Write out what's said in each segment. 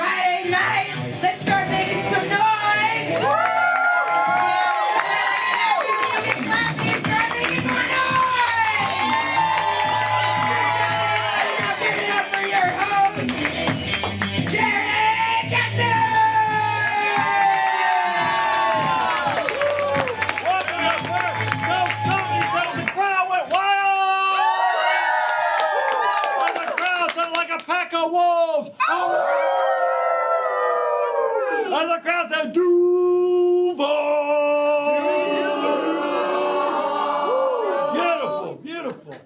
Friday night. Let's start making some noise. And the crowd said, Duval! Beautiful, beautiful.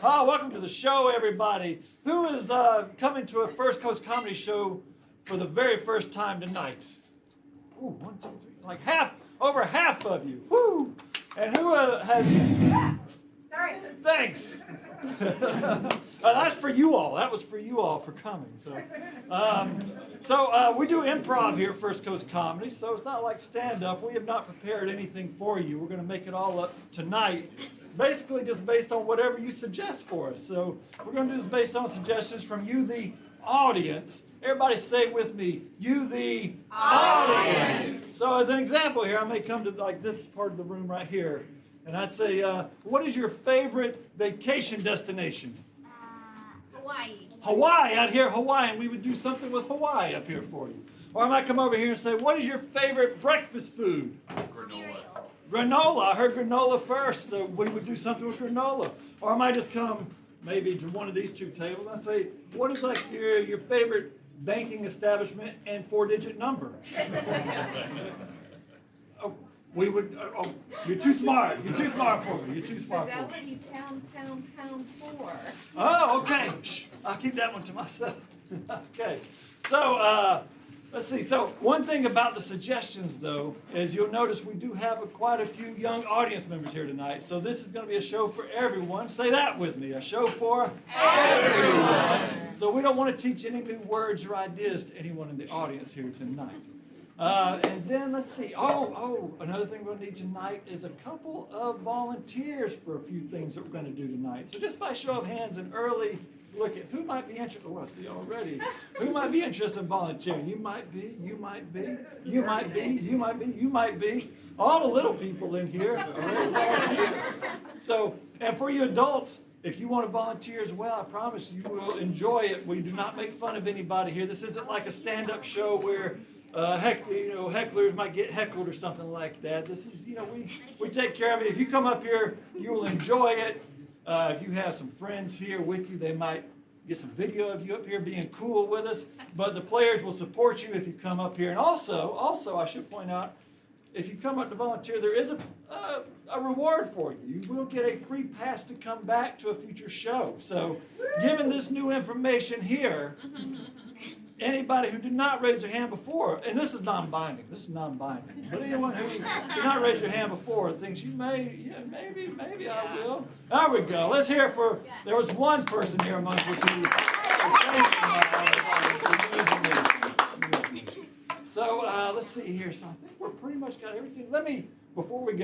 Welcome to the show, everybody. Who is coming to a First Coast Comedy show for the very first time tonight? Ooh, 1, 2, 3, like over half of you. Woo! And who has... Sorry. Thanks. That's for you all. That was for you all for coming. So we do improv here at First Coast Comedy, so it's not like stand-up. We have not prepared anything for you. We're going to make it all up tonight, basically just based on whatever you suggest for us. So we're going to do this based on suggestions from you, the audience. Everybody say with me, you, the audience. So as an example here, I may come to like this part of the room right here, and I'd say, what is your favorite vacation destination? Hawaii. Hawaii, out here, Hawaii, and we would do something with Hawaii up here for you. Or I might come over here and say, what is your favorite breakfast food? Granola. I heard granola first, so we would do something with granola. Or I might just come maybe to one of these two tables and I say, what is like your favorite banking establishment and 4-digit number? We would, you're too smart. You're too smart for me. You're too smart for me. Pound 4. Oh, okay. Shh. I'll keep that one to myself. Okay. So, let's see. So, one thing about the suggestions, though, is you'll notice we do have quite a few young audience members here tonight. So, this is going to be a show for everyone. Say that with me. A show for everyone. So, we don't want to teach any new words or ideas to anyone in the audience here tonight. And then let's see. Another thing we're going to need tonight is a couple of volunteers for a few things that we're going to do tonight. So just by show of hands and early look at who might be interested. Oh, I see already. Who might be interested in volunteering? You might be. You might be. You might be. You might be. You might be. All the little people in here are ready to volunteer. So, and for you adults, if you want to volunteer as well, I promise you will enjoy it. We do not make fun of anybody here. This isn't like a stand-up show where hecklers might get heckled or something like that. This is, we take care of it. If you come up here, you will enjoy it. If you have some friends here with you, they might get some video of you up here being cool with us. But the players will support you if you come up here. And also, I should point out, if you come up to volunteer, there is a reward for you. You will get a free pass to come back to a future show. So, given this new information here, anybody who did not raise their hand before, and this is non-binding, but anyone who did not raise your hand before thinks you maybe I will. There we go. Let's hear it for, there was one person here amongst us who So let's see here. So I think we're pretty much got everything. Before we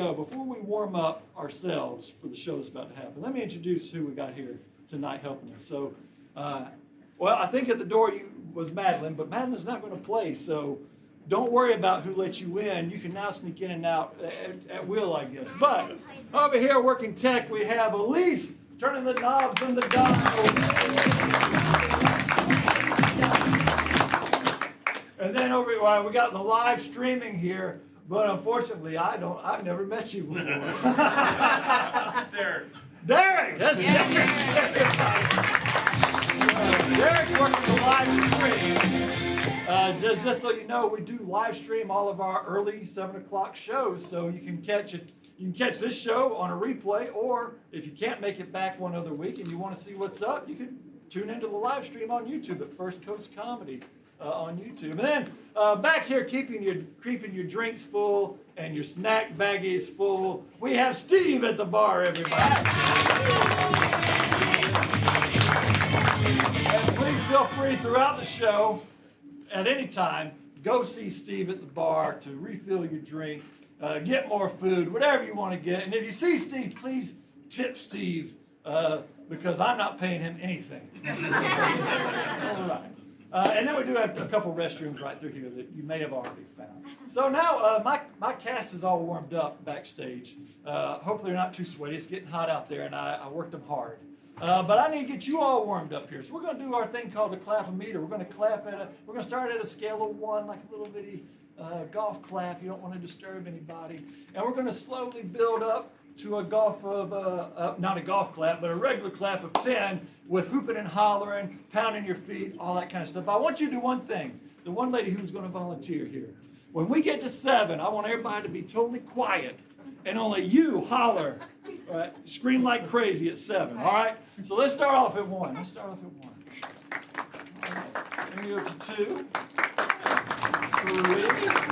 warm up ourselves for the show that's about to happen, let me introduce who we got here tonight helping us. So, I think at the door was Madeline, but Madeline's not going to play, so don't worry about who let you in. You can now sneak in and out at will, I guess. But over here working tech, we have Elise turning the knobs and the dials. And then we got the live streaming here, but unfortunately, I've never met you before. It's Derek. Derek! That's Derek! Derek's working the live stream. Just so you know, we do live stream all of our early 7 o'clock shows, so you can catch this show on a replay, or if you can't make it back one other week and you want to see what's up, you can tune into the live stream on YouTube at First Coast Comedy on YouTube. And then back here, keeping your drinks full and your snack baggies full, we have Steve at the bar, everybody. And please feel free throughout the show, at any time, go see Steve at the bar to refill your drink, get more food, whatever you want to get. And if you see Steve, please tip Steve because I'm not paying him anything. All right. And then we do have a couple restrooms right through here that you may have already found. So now my cast is all warmed up backstage. Hopefully they're not too sweaty. It's getting hot out there, and I worked them hard. But I need to get you all warmed up here. So we're going to do our thing called the clap-o-meter. We're going to we're going to start at a scale of 1, like a little bitty golf clap. You don't want to disturb anybody. And we're going to slowly build up to a golf of, not a golf clap, but a regular clap of 10 with hooping and hollering, pounding your feet, all that kind of stuff. But I want you to do one thing. The one lady who's going to volunteer here. When we get to 7, I want everybody to be totally quiet and only you holler, all right? Scream like crazy at 7, all right? So let's start off at 1. Let's start off at 1. All right. Then we go to 2, 3, 4,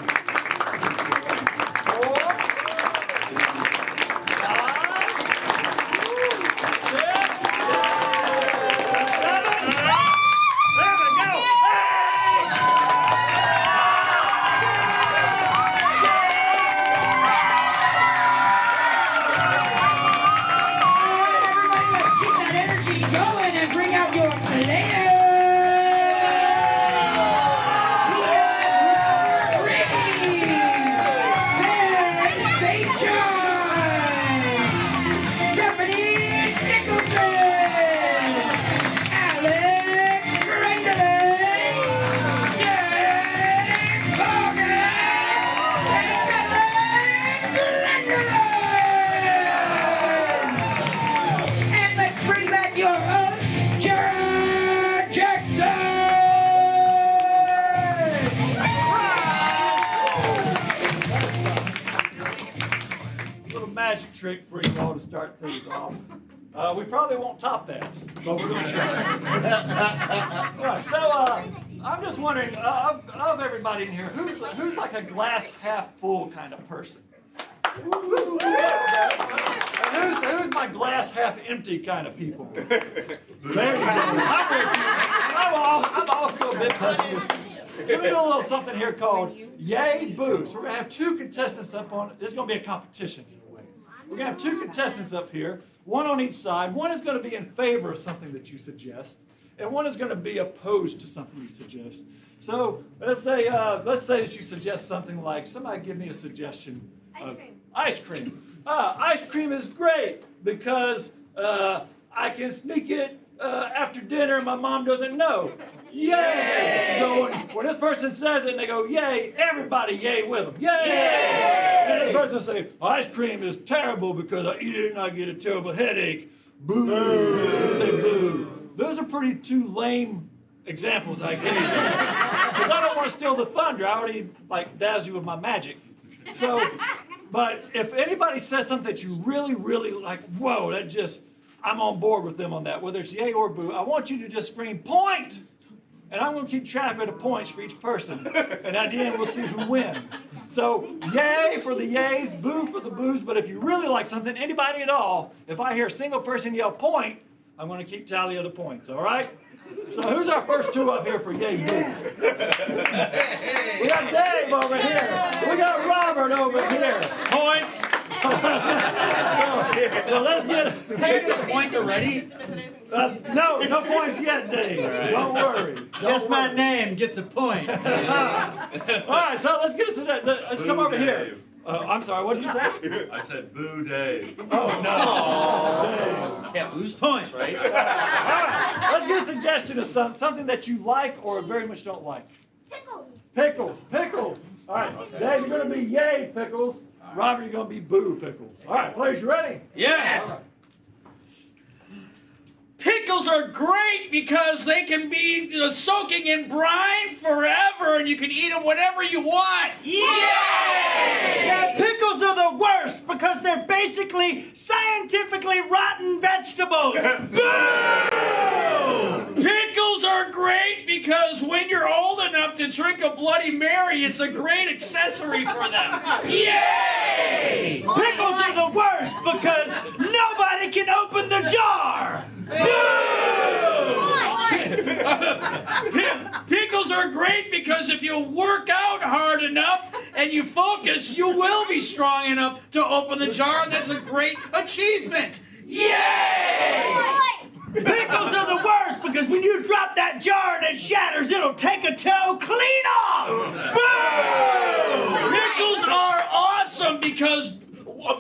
trick for you all to start things off. We probably won't top that, but we're going to try. All right, so I'm just wondering, of everybody in here, who's like a glass half full kind of person? Who's my glass half empty kind of people? There you go. I'm also a bit pessimistic. So we're doing a little something here called Yay Boo. So we're going to have 2 contestants up on it. This is going to be a competition in a way. We're going to have 2 contestants up here, 1 on each side. 1 is going to be in favor of something that you suggest, and 1 is going to be opposed to something you suggest. So let's say that you suggest something like, somebody give me a suggestion. Ice cream. Ice cream is great because I can sneak it after dinner and my mom doesn't know. Yay! So when this person says it and they go, yay, everybody yay with them. Yay! And this person say, ice cream is terrible because I eat it and I get a terrible headache. Boo! Say boo. Those are pretty 2 lame examples I gave you. Because I don't want to steal the thunder. I already dazzle you with my magic. So, but if anybody says something that you really, really like, whoa, that just, I'm on board with them on that, whether it's yay or boo, I want you to just scream, point! And I'm going to keep track of the points for each person. And at the end, we'll see who wins. So, yay for the yays, boo for the boos. But if you really like something, anybody at all, if I hear a single person yell point, I'm going to keep tally of the points, all right? So who's our first 2 up here for yay, boo? We got Dave over here. We got Robert over here. Point. So let's get it. Hey, the points already? No points yet, Dave. Right. Don't worry. Just my name gets a point. All right, so let's get into that. Let's come over here. I'm sorry, what did you say? I said boo Dave. Oh, no. Dave. Can't lose points, right? All right, let's get a suggestion of something that you like or very much don't like. Pickles. All right, Dave, you're going to be yay pickles. Robert, you're going to be boo pickles. All right, players, you ready? Yes. All right. Pickles are great because they can be soaking in brine forever and you can eat them whenever you want. Yay! Yeah, pickles are the worst because they're basically scientifically rotten vegetables. Boo! Pickles are great because when you're old enough to drink a Bloody Mary, it's a great accessory for them. Yay! Pickles are the worst because nobody can open the jar. Pickles are great because if you work out hard enough and you focus, you will be strong enough to open the jar, and that's a great achievement. Yay! Pickles are the worst because when you drop that jar and it shatters, it'll take a toe clean off. Boom! Pickles are awesome because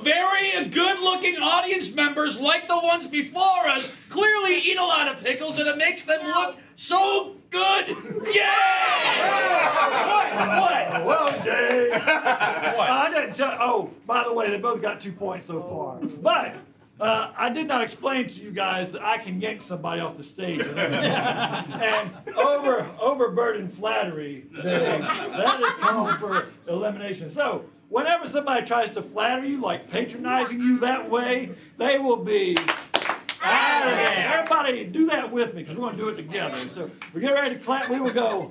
very good-looking audience members, like the ones before us, clearly eat a lot of pickles, and it makes them look so good. Yeah! What? Well, Dave. I didn't oh, by the way, they both got 2 points so far. But I did not explain to you guys that I can yank somebody off the stage. And overburdened flattery, Dave, that is called for elimination. So whenever somebody tries to flatter you, like patronizing you that way, they will be out of there. Everybody do that with me because we're going to do it together. So we get ready to clap, we will go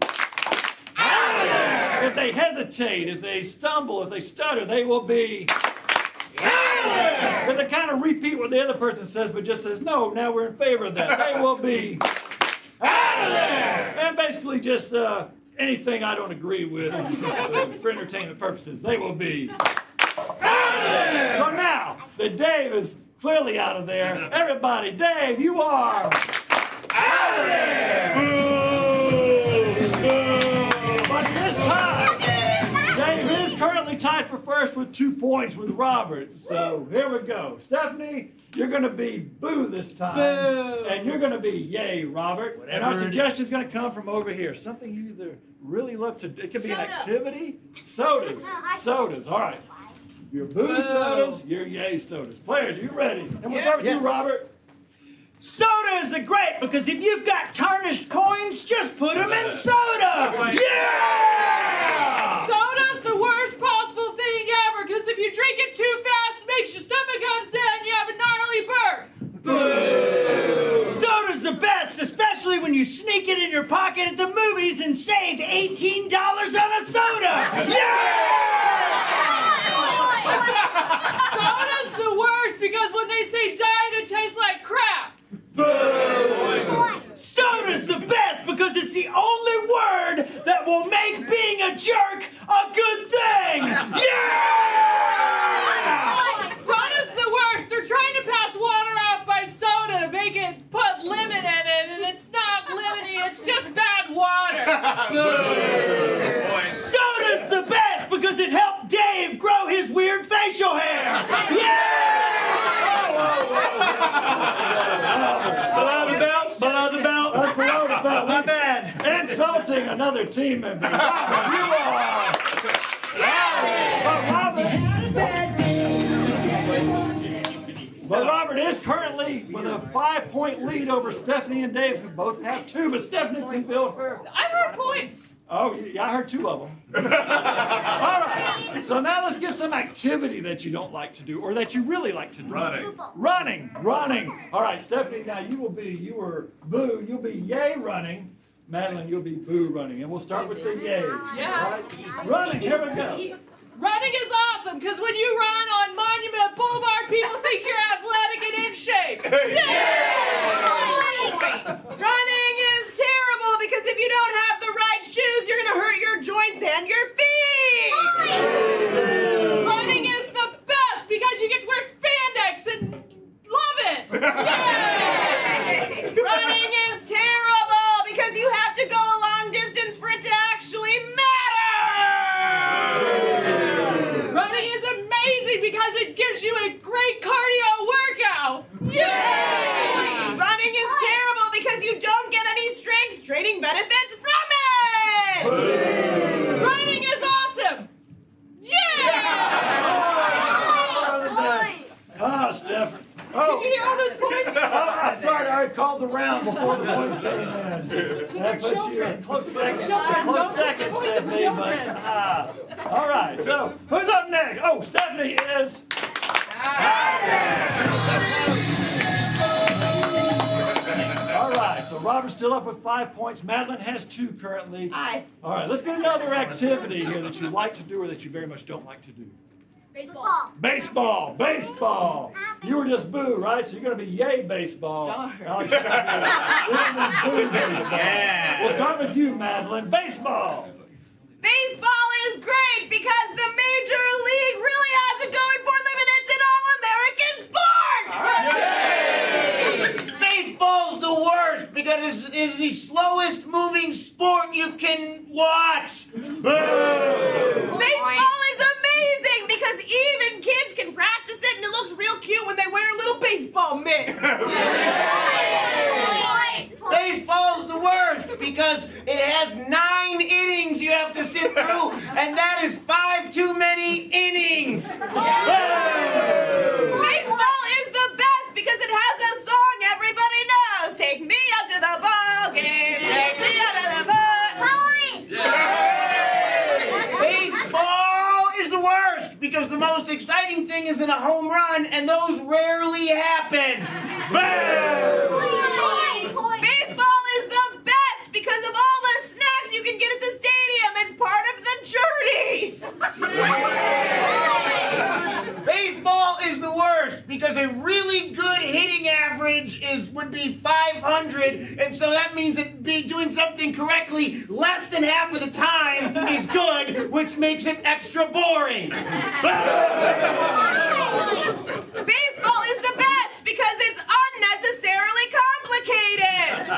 out of there. If they hesitate, if they stumble, if they stutter, they will be out of there. If they kind of repeat what the other person says but just says, no, now we're in favor of that, they will be out of there. And basically just anything I don't agree with for entertainment purposes, they will be out of there. So now that Dave is clearly out of there, everybody, Dave, you are out of there. But this time, Dave is currently tied for first with 2 points with Robert. So here we go. Stephanie, you're going to be boo this time. Boo. And you're going to be yay, Robert. Whatever. And our suggestion is going to come from over here. Something you either really love to do. It could be an activity. Sodas. Sodas. All right. Your boo sodas, your yay sodas. Players, are you ready? And we'll start with you, Robert. Sodas are great because if you've got tarnished coins, just put them in soda. Yeah! Soda's the worst possible thing ever because if you drink it too fast, it makes your stomach upset and you have a gnarly burp. Soda's the best, especially when you sneak it in your pocket at the movies and save $18 on a soda. Yeah! Soda's the worst because when they say diet, it tastes like crap. Soda's the best because it's the only word that will make being a jerk a good thing. Yeah! Soda's the worst. They're trying to pass water off by soda to make it put lemon in it, and it's not lemony, it's just bad water. Soda's the best because it helped Dave grow his weird facial hair. Yeah! Below the belt, below the belt. Below the belt. My bad. Insulting another team member. Robert, you are. But Robert is currently with a 5-point lead over Stephanie and Dave, who both have 2, but Stephanie can build her. I heard points. Oh, yeah, I heard 2 of them. All right. So now let's get some activity that you don't like to do or that you really like to do. Running. All right, Stephanie, now you were boo, you'll be yay running. Madeline, you'll be boo running. And we'll start with the yay. Yeah. All right? Running, here we go. Running is awesome because when you run on Monument Boulevard, people think you're athletic and in shape. Running is terrible because if you don't have the right shoes, you're going to hurt your joints and your feet. Running is the best because you get to wear spandex and love it. Yay! Running is terrible because you have to go a long distance for it to actually matter. Running is amazing because it gives you a great cardio workout. Yay! Running is terrible because you don't get any strength training benefits from it. Running is awesome. Yeah! Ah, Stephanie. Oh. Did you hear all those points? I'm sorry, I called the round before the points came in. That puts you in close seconds. Close seconds, Stephanie. All right, so who's up next? Oh, Stephanie is. All right, so Robert's still up with 5 points. Madeline has 2 currently. Hi. All right, let's get another activity here that you like to do or that you very much don't like to do. Baseball. You were just boo, right? So you're going to be yay baseball. Darn. Alex, you're gonna be boo baseball. Yeah. We'll start with you, Madeline. Baseball. Baseball is great because the Major League really has it going for them and it's an all-American sport. Baseball's and that is 5 too many innings. Baseball is the best because it has a song everybody knows. Take me out to the ball game. Take me out to the ball. Baseball is the worst because the most exciting thing is in a home run, and those rarely happen. Baseball is the best because of all the snacks you can get at the stadium. It's part of the journey. Baseball is the worst because a really good hitting average would be 500, and so that means that doing something correctly less than half of the time is good, which makes it extra boring. Baseball is the best because it's unnecessarily complicated.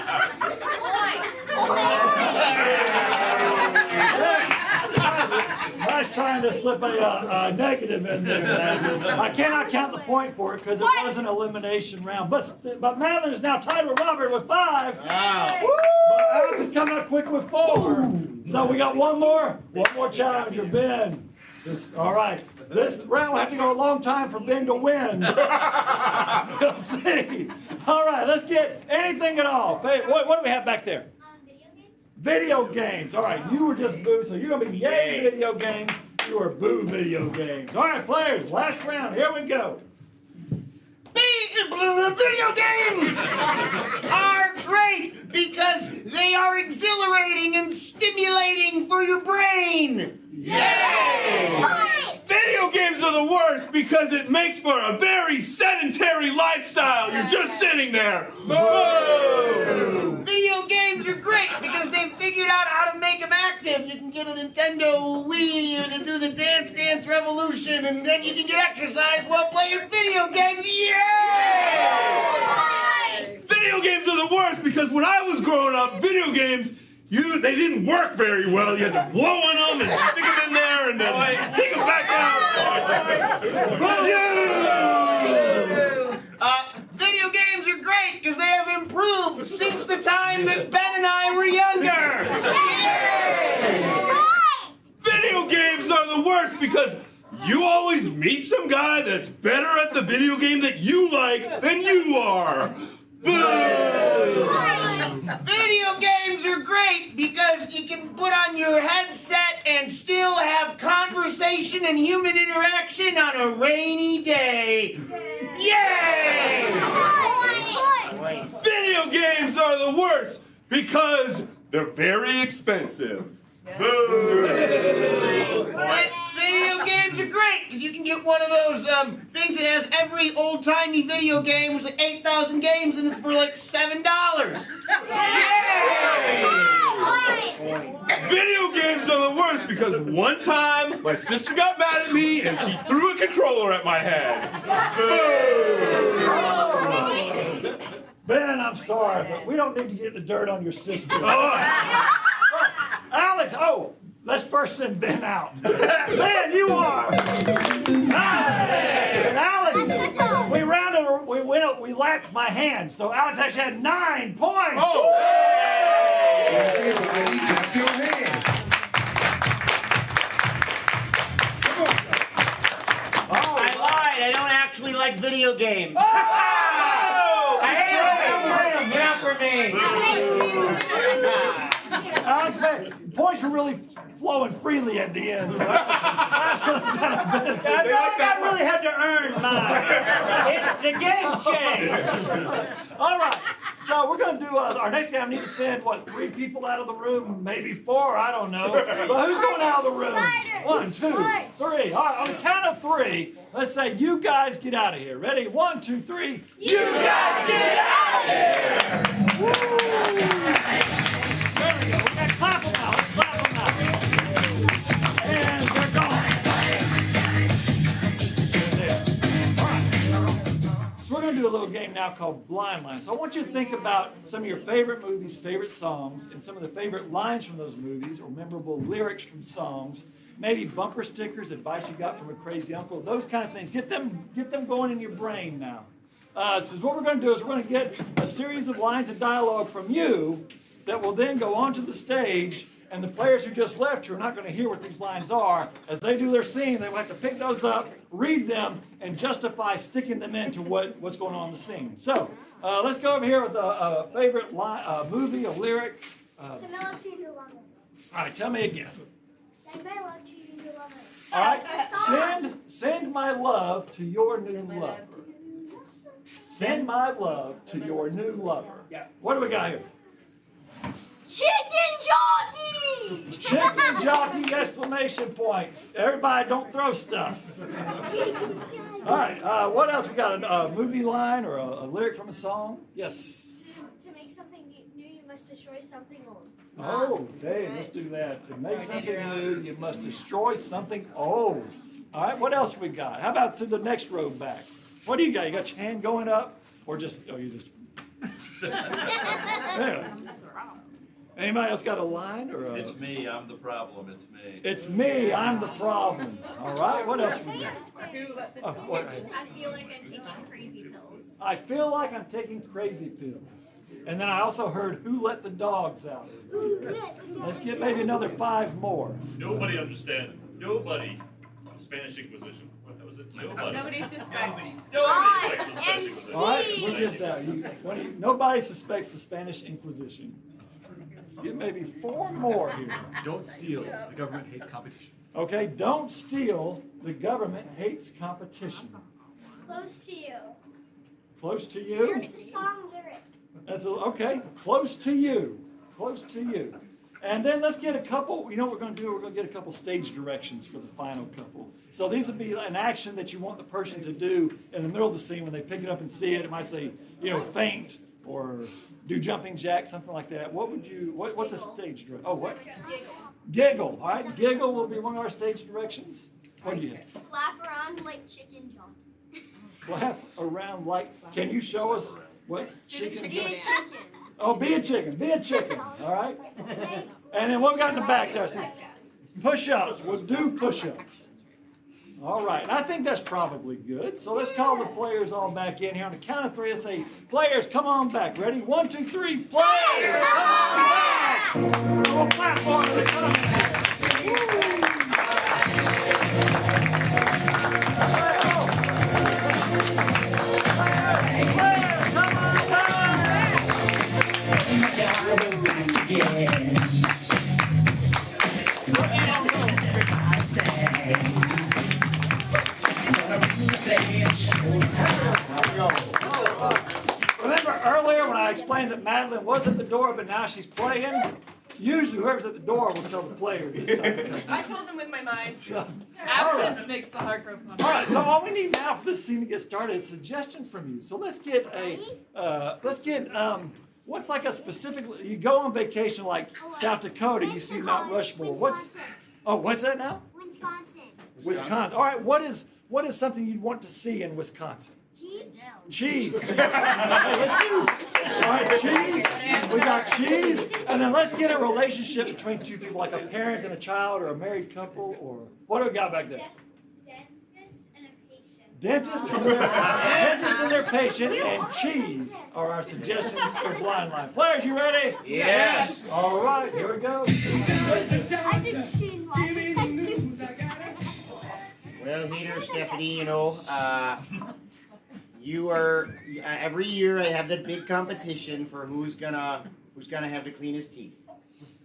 I was trying to slip a negative in there. I cannot count the point for it because it was an elimination round. But Madeline is now tied with Robert with 5. Wow. But Alex is coming up quick with 4. So we got one more challenger, Ben. All right. This round will have to go a long time for Ben to win. We'll see. All right, let's get anything at all. What do we have back there? Video games. All right, you were just boo, so you're going to be yay video games. You are boo video games. All right, players, last round. Here we go. Video games are great because they are exhilarating and stimulating for your brain. Yay! Video games are the worst because it makes for a very sedentary lifestyle. You're just sitting there. Boo! Video games are great because they figured out how to make them active. You can get a Nintendo Wii or they do the Dance Dance Revolution, and then you can get exercise while playing video games. Yay! Video games are the worst because when I was growing up, video games, they didn't work very well. You had to blow on them and stick them in there and then take them back out. Video games are great because they have improved since the time that Ben and I were younger. Video games are the worst because you always meet some guy that's better at the video game that you like than you are. Boo! Video games are great because you can put on your headset and still have conversation and human interaction on a rainy day. Yay! Video games are the worst because they're very expensive. Boo! Video games are great because you can get one of those things that has every old-timey video game with like 8,000 games and it's for like $7. Yay! Video games are the worst because one time my sister got mad at me and she threw a controller at my head. Boo! Ben, I'm sorry, but we don't need to get the dirt on your sister. Alex, let's first send Ben out. Ben, you are. And Alex, we lapped my hand, so Alex actually had 9 points. Clap your hands. I lied. I don't actually like video games. Not for me. Alex, man, points were really flowing freely at the end. So I really had to earn mine. The game changed. All right. So we're going to do our next game. I need to send, 3 people out of the room? Maybe 4, I don't know. But who's going out of the room? 1, 2, 3. All right, on the count of 3, let's say you guys get out of here. Ready? 1, 2, 3. You guys get out of here! Woo! There we go. We got to clap them out. Let's clap them out. And they're gone. There. All right. So we're going to do a little game now called Blind Line. So I want you to think about some of your favorite movies, favorite songs, and some of the favorite lines from those movies or memorable lyrics from songs. Maybe bumper stickers, advice you got from a crazy uncle, those kind of things. Get them going in your brain now. So what we're going to do is we're going to get a series of lines of dialogue from you that will then go onto the stage, And the players who just left you are not going to hear what these lines are. As they do their scene, they will have to pick those up, read them, and justify sticking them into what's going on in the scene. So let's go over here with a favorite movie, a lyric. All right, tell me again. Send my love to your lover. All right, send my love to your new lover. Send my love to your new lover. What do we got here? Chicken jockey! Chicken jockey, exclamation point. Everybody don't throw stuff. All right, what else? We got a movie line or a lyric from a song? Yes. To make something new, you must destroy something old. Oh, Dave, let's do that. To make something new, you must destroy something old. All right, what else we got? How about to the next row back? What do you got? You got your hand going up? Or just, you just... Anyway. Anybody else got a line or a... It's me, I'm the problem, it's me. It's me, I'm the problem. All right, what else we got? I feel like I'm taking crazy pills. I feel like I'm taking crazy pills. And then I also heard, who let the dogs out? Let's get maybe another 5 more. Nobody understands. Nobody. Spanish Inquisition. What was it? Nobody. Nobody suspects. Nobody suspects the Spanish Inquisition. All right, we'll get that. Nobody suspects the Spanish Inquisition. Let's get maybe 4 more here. Don't steal. The government hates competition. Okay, don't steal. The government hates competition. Close to you. Close to you? It's a song lyric. Okay, close to you. Close to you. And then let's get a couple, you know what we're going to do? We're going to get a couple stage directions for the final couple. So these would be an action that you want the person to do in the middle of the scene when they pick it up and see it. It might say, faint or do jumping jack, something like that. What's a stage direction? Oh, what? Giggle. All right, giggle will be one of our stage directions. What do you have? Flap around like chicken jump. Flap around like, can you show us what? Chicken? Be a chicken. Oh, be a chicken. Be a chicken. All right. And then what we got in the back there? Push-ups. We'll do push-ups. All right. And I think that's probably good. So let's call the players all back in here. On the count of 3, let's say, players, come on back. Ready? 1, 2, 3. Players, come on back. We'll clap for them. Remember earlier when I explained that Madeline was at the door, but now she's playing? Usually whoever's at the door will tell the player. I told them with my mind. Absence makes the heart grow fonder. All right, so all we need now for this scene to get started is a suggestion from you. So let's get what's like a specific, you go on vacation like South Dakota, you see Mount Rushmore. What's that now? Wisconsin. All right, what is something you'd want to see in Wisconsin? Cheese. Hey, let's do. All right, cheese. We got cheese, and then let's get a relationship between 2 people, like a parent and a child, or a married couple, or what do we got back there? Dentist and a patient. Dentist and their patient, and cheese are our suggestions for Blind Line. Players, you ready? Yes. All right, here we go. I just choose one. Well, Peter, Stephanie, you are every year I have that big competition for who's gonna have the cleanest teeth,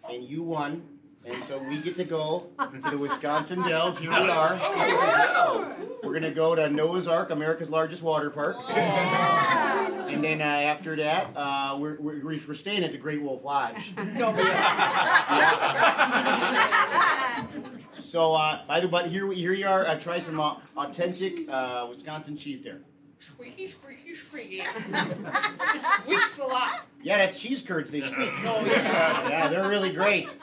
and you won, and so we get to go to the Wisconsin Dells. Here we are. We're gonna go to Noah's Ark, America's largest water park, and then after that, we're staying at the Great Wolf Lodge. So, by the way, here you are. Try some authentic Wisconsin cheese there. Squeaky, squeaky, squeaky. It squeaks a lot. Yeah, that's cheese curds. They squeak. Oh, yeah. Yeah, they're really great.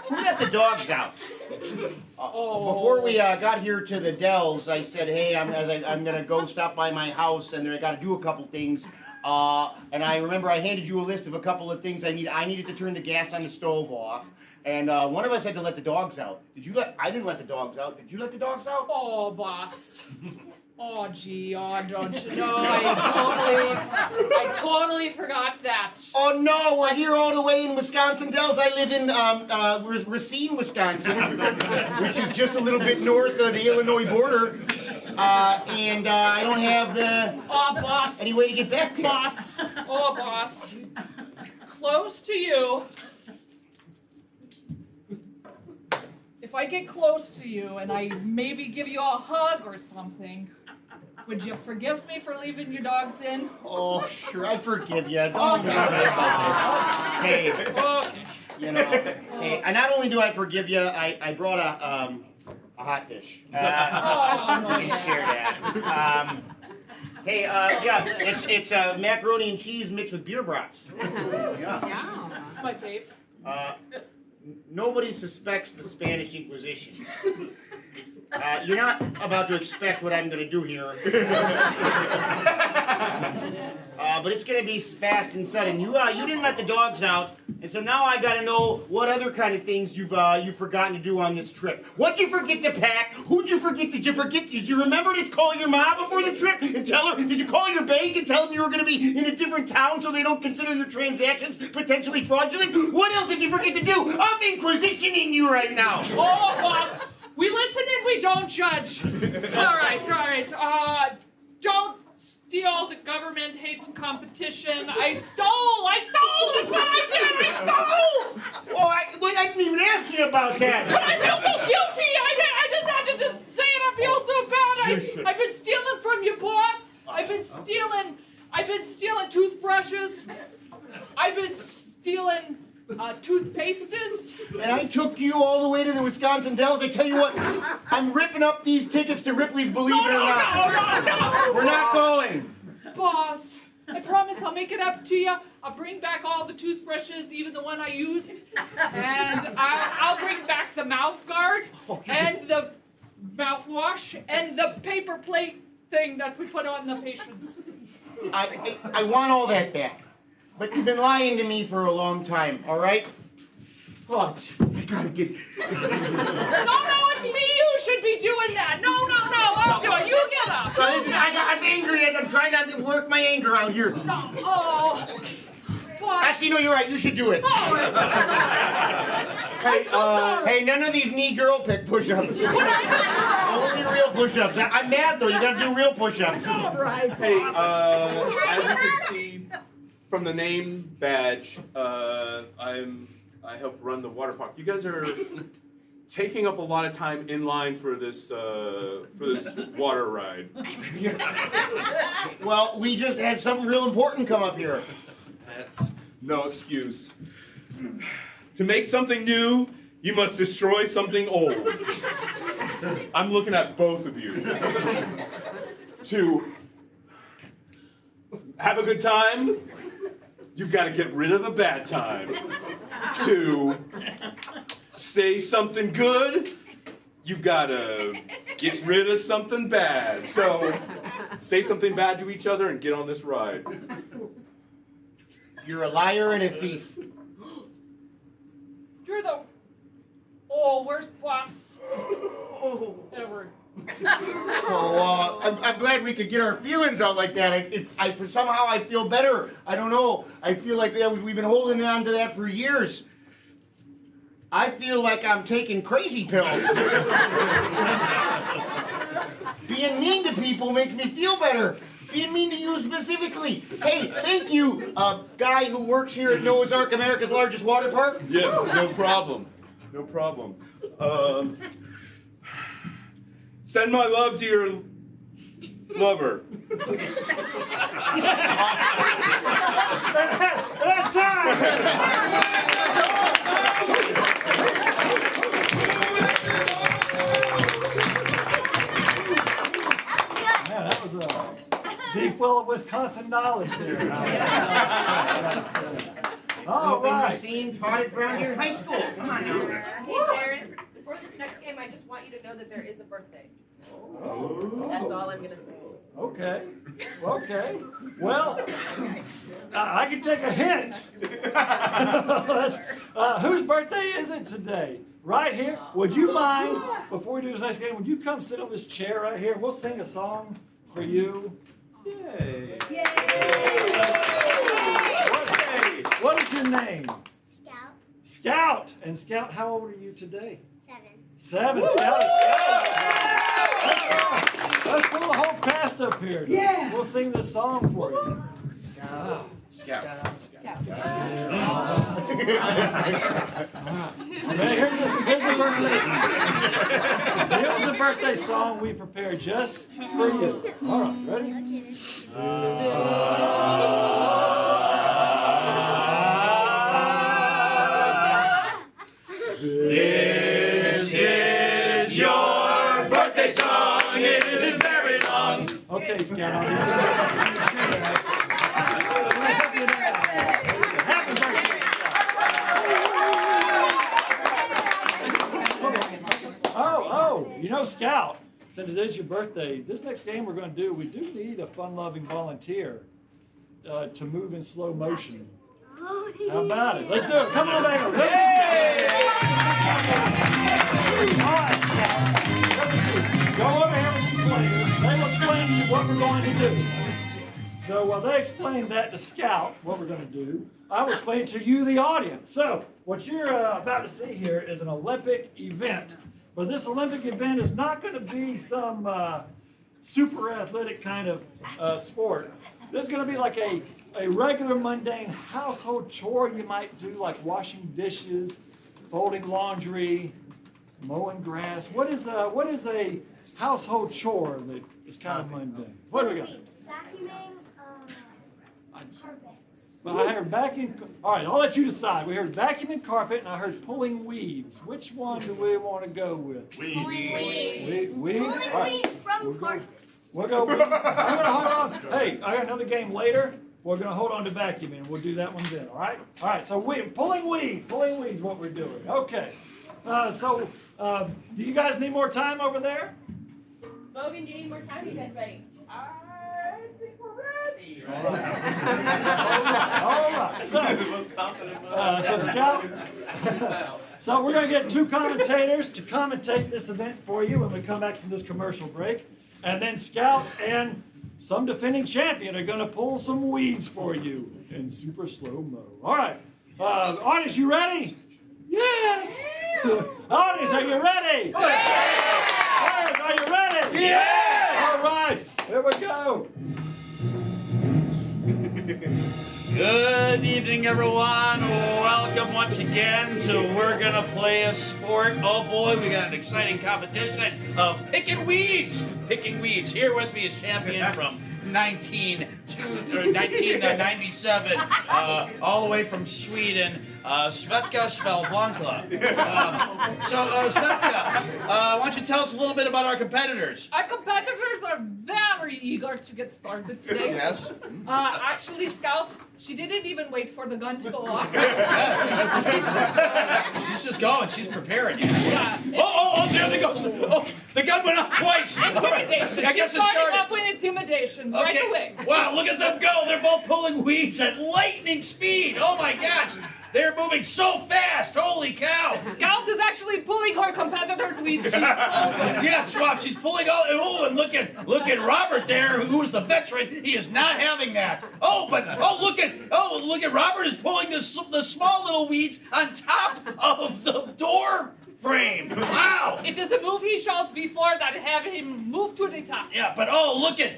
Who let the dogs out? Before we got here to the Dells, I said, hey, I'm going to go stop by my house, and I got to do a couple things. And I remember I handed you a list of a couple of things I needed to turn the gas on the stove off. And one of us had to let the dogs out. I didn't let the dogs out. Did you let the dogs out? Oh, boss. Oh, gee, oh, don't you know? I totally forgot that. Oh no, we're here all the way in Wisconsin Dells. I live in Racine, Wisconsin, which is just a little bit north of the Illinois border. And I don't have Boss. any way to get back there. Boss. Oh, boss. Close to you. If I get close to you and I maybe give you a hug or something, would you forgive me for leaving your dogs in? Oh, sure, I forgive you. Don't even worry about this. Hey, you know, hey, and not only do I forgive you, I brought a hot dish. We can share that. Hey, yeah, it's macaroni and cheese mixed with beer brats. Yeah. That's my fave. Nobody suspects the Spanish Inquisition. You're not about to expect what I'm going to do here. But it's going to be fast and sudden. You didn't let the dogs out, and so now I got to know what other kind of things you've forgotten to do on this trip. What'd you forget to pack? Who'd you forget? Did you remember to call your mom before the trip and tell her? Did you call your bank and tell them you were going to be in a different town so they don't consider your transactions potentially fraudulent? What else did you forget to do? I'm inquisitioning you right now. Oh, boss. We listen and we don't judge. All right. Don't steal. The government hates competition. I stole. That's what I did. I stole. Oh, I didn't even ask you about that. But I feel so guilty. I just had to just say it. I feel so bad. I've been stealing from you, boss. I've been stealing toothbrushes. I've been stealing toothpastes. And I took you all the way to the Wisconsin Dells. I tell you what, I'm ripping up these tickets to Ripley's Believe It or Not. No. We're not going. Boss, I promise I'll make it up to you. I'll bring back all the toothbrushes, even the one I used. And I'll bring back the mouth guard and the mouthwash and the paper plate thing that we put on the patients. I want all that back. But you've been lying to me for a long time, all right? Oh, I gotta get... No, it's me who should be doing that. No, I'll do it. You get up. I'm angry and I'm trying not to work my anger out here. No, oh. Boss. Actually, no, you're right. You should do it. Oh. I'm so sorry. Hey, none of these knee girl pick push-ups. Only real push-ups. I'm mad, though. You gotta do real push-ups. All right, boss. Hey, as you can see from the name badge, I help run the water park. You guys are taking up a lot of time in line for this water ride. Well, we just had something real important come up here. That's no excuse. To make something new, you must destroy something old. I'm looking at both of you. To have a good time, you've got to get rid of the bad time. To say something good, you've got to get rid of something bad. So say something bad to each other and get on this ride. You're a liar and a thief. You're the worst boss ever. Oh, I'm glad we could get our feelings out like that. Somehow I feel better. I don't know. I feel like we've been holding on to that for years. I feel like I'm taking crazy pills. Being mean to people makes me feel better. Being mean to you specifically. Hey, thank you, guy who works here at Noah's Ark, America's largest water park. Yeah, no problem. No problem. Send my love to your lover. That's time! Man, that was a deep well of Wisconsin knowledge there. All right. Seen taught it around here in high school. Come on now. Hey, Jared, before this next game, I just want you to know that there is a birthday. That's all I'm going to say. Okay. Well, I can take a hint. Whose birthday is it today? right here. Would you mind, before we do this next game, would you come sit on this chair right here? We'll sing a song for you. Yay. Yay. What is your name? Scout. Scout. And Scout, how old are you today? 7. 7. Scout. Let's pull the whole cast up here. Yeah. We'll sing this song for you. Wow. Scout. Here's the birthday song we prepared just for you. All right, ready? This is your birthday song. It isn't very long. Okay, Scout. I'll give you that. Happy birthday, Scout. Oh, you know, Scout, since it is your birthday, this next game we're going to do, we do need a fun-loving volunteer to move in slow motion. How about it? Let's do it. Come on back over. All right, Scout. Go over here with the players. They will explain to you what we're going to do. So while they explain that to Scout, what we're going to do, I will explain to you, the audience. So what you're about to see here is an Olympic event. But this Olympic event is not going to be some super athletic kind of sport. This is going to be like a regular mundane household chore you might do, like washing dishes, folding laundry, mowing grass. What is a household chore that is kind of mundane? What do we got? Vacuuming, carpets. Well, I heard vacuum. All right, I'll let you decide. We heard vacuuming carpet, and I heard pulling weeds. Which one do we want to go with? Weeds. Weeds. Pulling All right. weeds from carpets. We'll go weeds. I'm gonna hold on. Hey, I got another game later. We're gonna hold on to vacuuming. We'll do that one then. All right. All right. So pulling weeds. Pulling weeds. What we're doing. Okay. Do you guys need more time over there? Logan, do you need more time? You guys ready? I think we're ready. All right. So Scout. So we're going to get 2 commentators to commentate this event for you when we come back from this commercial break. And then Scout and some defending champion are going to pull some weeds for you in super slow-mo. All right. Audience, you ready? Yes. Audience, are you ready? Yes. Are you ready? Yes. All right. Here we go. Good evening, everyone. Welcome once again to We're Gonna Play a Sport. Oh boy, we got an exciting competition of picking weeds. Picking weeds. Here with me is champion from 1997, all the way from Sweden, Svetka Svelblanka. Svetka, why don't you tell us a little bit about our competitors? Our competitors are very eager to get started today. Yes. Actually, Scout, she didn't even wait for the gun to go off. Yeah, she's just going. She's preparing. Yeah. Oh, there they go. Oh, the gun went off twice. Intimidation. I guess it She's starting started. off with intimidation right away. Wow, look at them go. They're both pulling weeds at lightning speed. Oh my gosh. They're moving so fast. Holy cow. Scout is actually pulling her competitors' weeds. She's Yes, wow, she's pulling all. Oh, and look at Robert there, who is the veteran. He is not having that. Look at Robert is pulling the small little weeds on top of the door frame. Wow. It is a move he shot before that have him move to the top. Yeah, but look at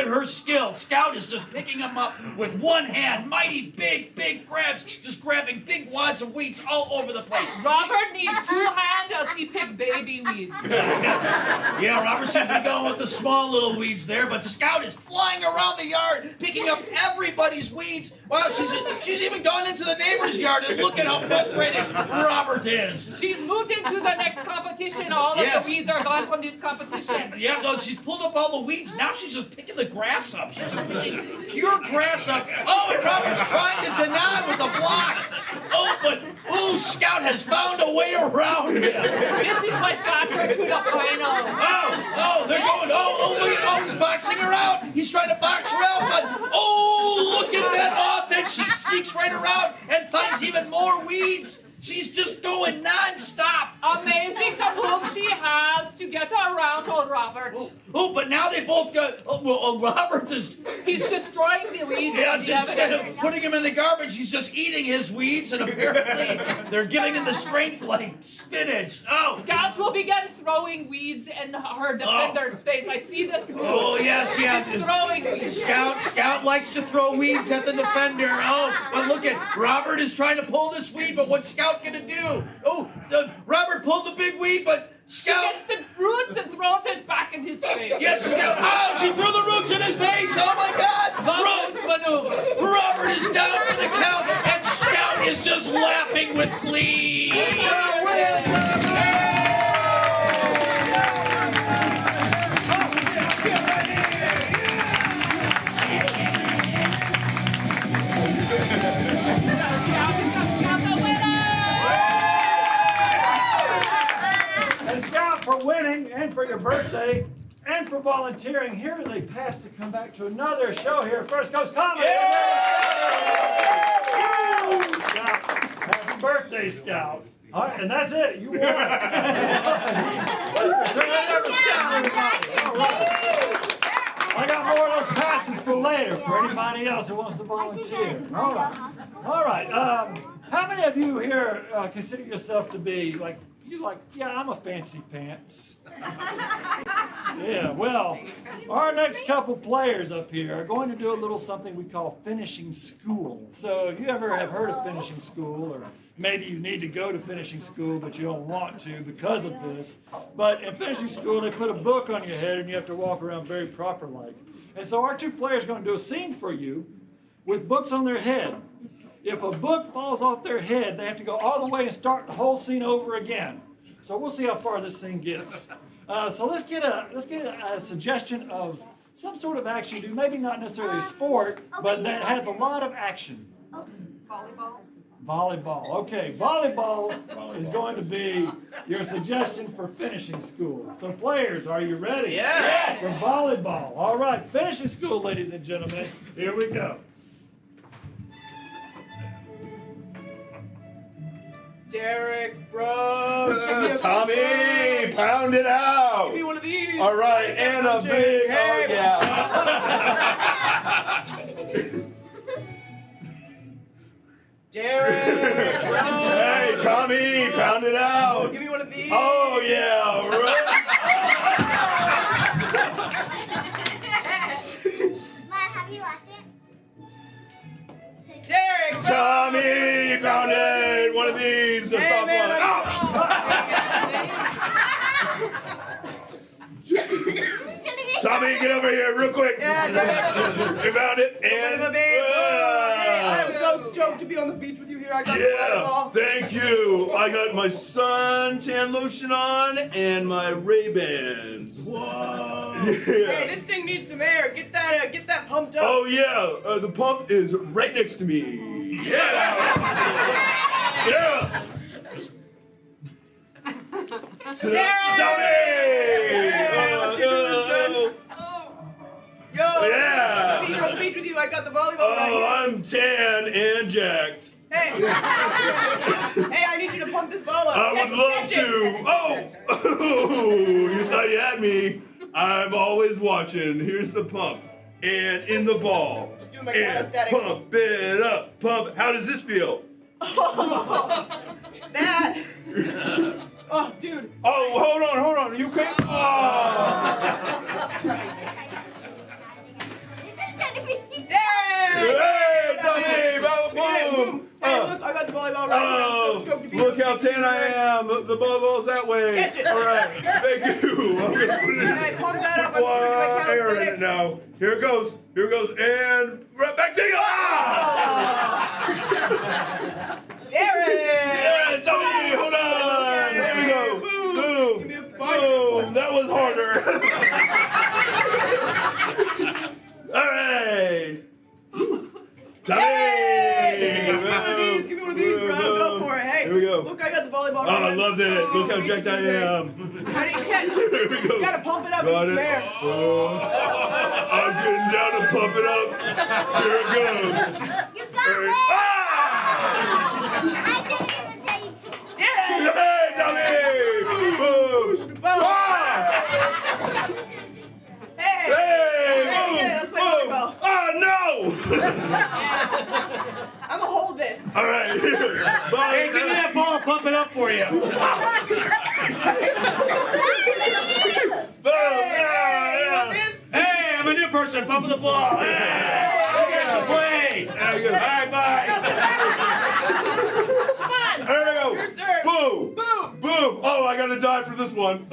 her skill. Scout is just picking them up with one hand. Mighty big grabs, just grabbing big wads of weeds all over the place. Robert needs 2 hands as he pick baby weeds. Yeah, Robert seems to be going with the small little weeds there, but Scout is flying around the yard, picking up everybody's weeds. Wow, she's even gone into the neighbor's yard, and look at how frustrated Robert is. She's moved into the next competition. All of the weeds are gone from this competition. Yeah, no, she's pulled up all the weeds. Now she's just picking the grass up. She's just picking pure grass up. Oh, and Robert's trying to deny with a block. Scout has found a way around him. This is what got her to the final. They're going. Look at he's boxing her out. He's trying to box her out, but look at that offense. She sneaks right around and finds even more weeds. She's just going non-stop. Amazing the move she has to get around old Robert. Oh, but now they both got. Robert is. He's destroying the weeds. Yes, instead of putting him in the garbage, he's just eating his weeds, and apparently they're giving him the strength like spinach. Oh. Scout will begin throwing weeds in her defender's face. I see this move. Oh, yes. She's throwing weeds. Scout likes to throw weeds at the defender. Oh, but look at Robert is trying to pull this weed, but what's Scout gonna do? Oh, Robert pulled the big weed, but Scout. She gets the roots and throws it back in his face. Yes, Scout. Oh, she threw the roots in his face. Oh my God. Maneuver. Robert is down for the count, and Scout is just laughing with glee. And Scout, for winning and for your birthday and for volunteering, here is a pass to come back to another show here at First Coast Comedy. Scout, happy birthday, Scout. All right, and that's it. You won. Turn it over to Scout, everybody. All right. I got more of those passes for later for anybody else who wants to volunteer. All right. All right. How many of you here consider yourself to be yeah, I'm a fancy pants. Yeah, well, our next couple players up here are going to do a little something we call finishing school. So if you ever have heard of finishing school, or maybe you need to go to finishing school but you don't want to because of this, but in finishing school they put a book on your head and you have to walk around very proper-like. And so our two players are going to do a scene for you with books on their head. If a book falls off their head, they have to go all the way and start the whole scene over again. So we'll see how far this scene gets. So let's get a suggestion of some sort of action, dude. Maybe not necessarily a sport, but that has a lot of action. Volleyball. Volleyball. Okay, volleyball is going to be your suggestion for finishing school. So players, are you ready? Yes. For volleyball. All right, finishing school, ladies and gentlemen. Here we go. Derek, bro. Tommy, pound it out. Give me one of these. All right, and a big, oh yeah. Derek, bro. Hey, Tommy, pound it out. Give me one of these. Oh yeah, right. Have you lost it? Derek, bro. Tommy, you found it. One of these, a soft man, one. Tommy, get over here real quick. Yeah, Derek. You found it, and Hey, I am so stoked to be on the beach with you here. I got the yeah, volleyball. thank you. I got my suntan lotion on and my Ray-Bans. Whoa. Yeah. Hey, this thing needs some air. Get that pumped up. Oh yeah, the pump is right next to me. Yeah. Yeah. Tommy! What you doing, son? Yo, Yeah. let me be on the beach with you. I got the volleyball Oh, right here. I'm tan and jacked. Hey, hey, I need you to pump this ball up. I would love to. Oh, you thought you had me. I'm always watching. Here's the pump. And in the ball. Just do my And calisthenics. pump it up. Pump. How does this feel? Oh, that. Oh, dude. Oh, hold on. You can't. Oh. Hey, Tommy, boom. Hey, look, I got the volleyball right here. I'm so stoked to be Look on the how beach tan I with you. am. The volleyball's that way. Catch it. All right. Thank you. I'm going to put it Hey, pump that up. I'm just gonna do my air in it calisthenics. now. Here it goes. And right back to you. Ah! Derek! Yeah, Tommy, hold on. There we go. Boom. Boom. That was harder. All right. Tommy. Give me one of these, bro. Go for it. Hey, Here we go. look, I got the volleyball. Oh, I loved it. Look how jacked I am. How do you catch Here we it? go. You gotta pump it up. Got It's it. fair. I'm getting down to pump it up. Here it goes. You got it! Ah! I didn't even tell you Hey! Hey! Let's play Boom! volleyball. Oh no! I'm gonna hold this. All right. Hey, give me that ball, pump it up for you. Hey, you want this? Hey, I'm a new person, pumping the ball. Hey, here's the play. All right, bye. Come on. There we go. Your serve. Boom. Boom. Boom. Oh, I gotta die for this one.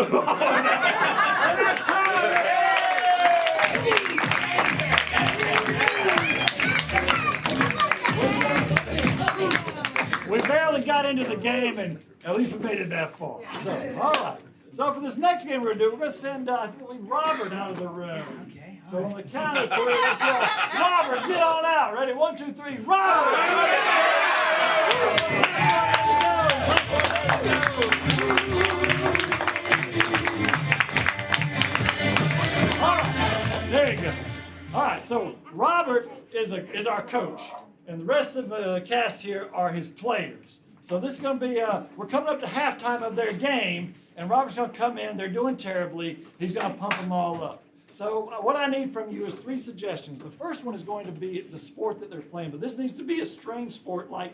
We barely got into the game, and at least we made it that far. So, all right. So for this next game we're gonna do, we're gonna send I believe Robert out of the room. Okay. So on the count of 3, let's go. Robert, get on out. Ready? 1, 2, 3. Robert. All right. There you go. All right. So Robert is our coach, and the rest of the cast here are his players. So this is going to be, we're coming up to halftime of their game, and Robert's going to come in. They're doing terribly. He's going to pump them all up. So what I need from you is 3 suggestions. The first one is going to be the sport that they're playing, but this needs to be a strange sport like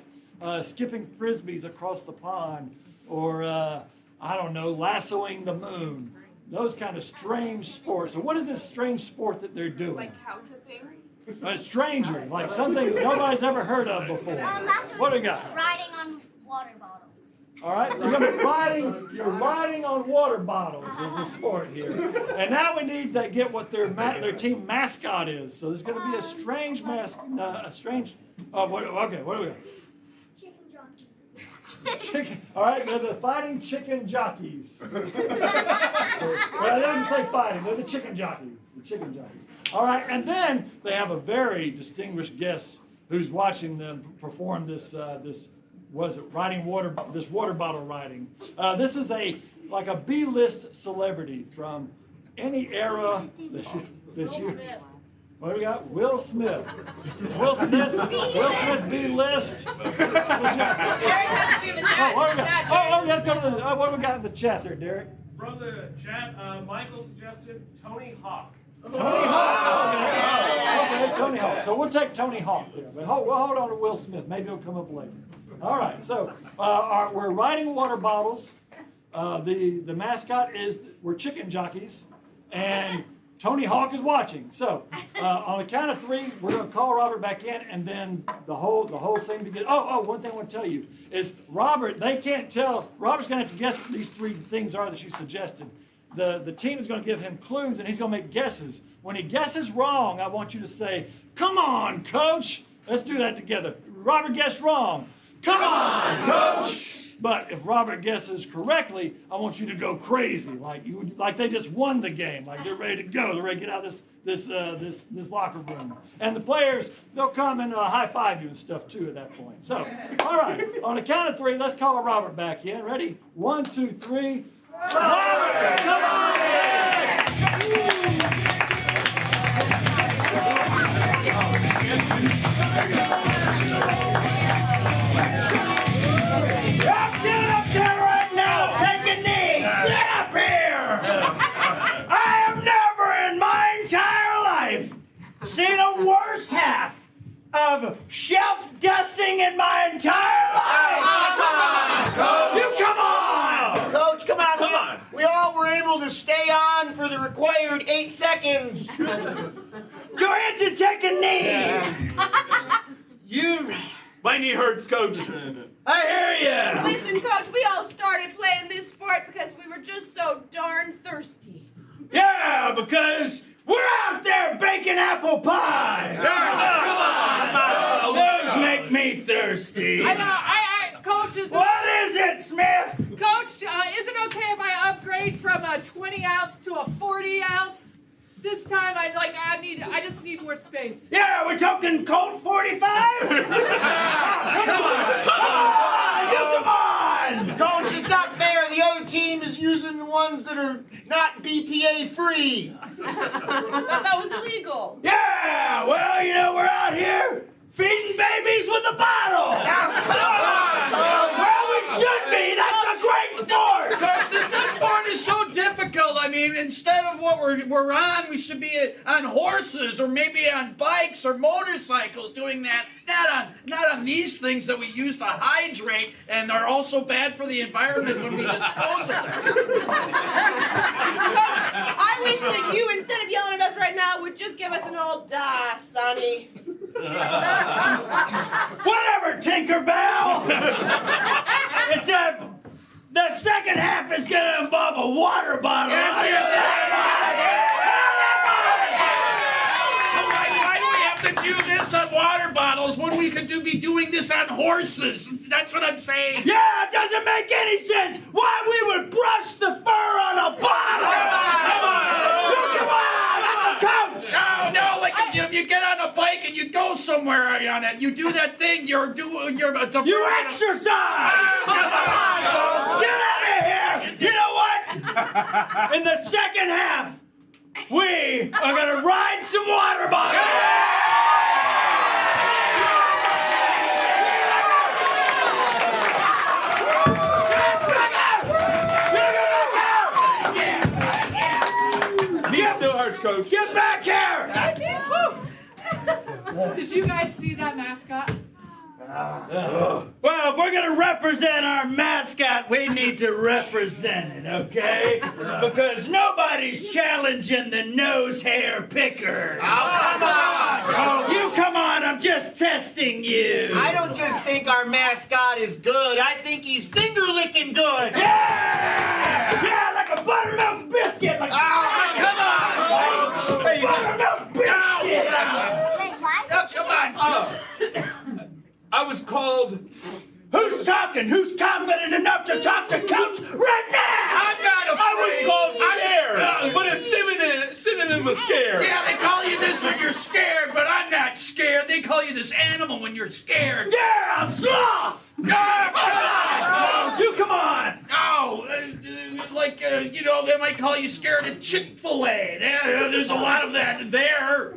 skipping frisbees across the pond, or I don't know, lassoing the moon. Those kind of strange sports. So what is this strange sport that they're doing? Like cow tipping? A stranger, like something nobody's ever heard of before. What do you got? Riding on water bottles. All right, you're riding on water bottles is a sport here. And now we need to get what their team mascot is. So there's going to be a strange what do we got? Chicken jockey. Chicken. All right, they're the fighting chicken jockeys. Well, they don't say fighting, they're the chicken jockeys. The chicken jockeys. All right, and then they have a very distinguished guest who's watching them perform this water bottle riding. This is like a B-list celebrity from any era that you. What do we got? Will Smith. Is Will Smith B-list? Derek has to be in the chat. Let's go to what do we got in the chat there, Derek? From the chat, Michael suggested Tony Hawk. Tony Hawk. Okay, Tony Hawk. So we'll take Tony Hawk there. But we'll hold on to Will Smith. Maybe he'll come up later. All right. So we're riding water bottles. The mascot is we're chicken jockeys, and Tony Hawk is watching. So on the count of 3, we're going to call Robert back in, and then the whole thing begins. One thing I want to tell you is Robert. They can't tell. Robert's going to have to guess what these 3 things are that you suggested. The team is going to give him clues, and he's going to make guesses. When he guesses wrong, I want you to say, "Come on, coach." Let's do that together. Robert guessed wrong. Come on, coach. But if Robert guesses correctly, I want you to go crazy, like they just won the game, like they're ready to go. They're ready to get out of this locker room. And the players, they'll come and high five you and stuff too at that point. So, all right, on the count of 3, let's call Robert back in. Ready? 1, 2, 3. Robert, come on in! Get up there right now! Take a knee! Get up here! I have never in my entire life seen a worse half of shelf dusting in my entire life! Come on! Coach, come on. We all were able to stay on for the required 8 seconds. Johansson, take a knee! My knee hurts, coach. I hear ya! Listen, Coach, we all started playing this sport because we were just so darn thirsty. Yeah, because we're out there baking apple pie! Come on! Those make me thirsty. Coach, What is it, Smith? Coach, is it okay if I upgrade from a 20 ounce to a 40 ounce? This time I just need more space. Yeah, we're talking Colt 45? Come on! Coach, it's not fair. The other team is using the ones that are not BPA free. I thought that was illegal. Yeah, well, we're out here feeding babies with a bottle. Well, we should be. That's a great sport. Coach, this sport is so difficult. I mean, mean, instead of what we're on, we should be on horses or maybe on bikes or motorcycles doing that. Not on these things that we use to hydrate and are also bad for the environment when we dispose of them. I wish that you, instead of yelling at us right now, would just give us an old Sonny. Whatever, Tinkerbell! It's the second half is gonna involve a water bottle. Yes. Why do we have to do this on water bottles when we could be doing this on horses? That's what I'm saying. Yeah, it doesn't make any sense why we would brush the fur on a bottle! Come on! I'm the coach! No, like if you get on a bike and you go somewhere on it, you do that thing, you exercise! Get out of here! You know what? In the second half, we are gonna ride some water bottles! Coach. Get back here! Did you guys see that mascot? Well, if we're gonna represent our mascot, we need to represent it, okay? Because nobody's challenging the nose hair picker. Oh, come on! Oh, you come on, I'm just testing you. I don't just think our mascot is good, I think he's finger-licking good! Yeah! Yeah, like a buttermilk biscuit! Like, come on! Hey, buttermilk biscuit! Oh, come on! I was called... Who's talking? Who's confident enough to talk to Coach right now? I'm not afraid. I was called scared, but a synonym of scared. Yeah, they call you this when you're scared, but I'm not scared. They call you this animal when you're scared. Yeah, I'm sloth! No, come on! You come on! Oh, they might call you scared of Chick-fil-A. There's a lot of that there.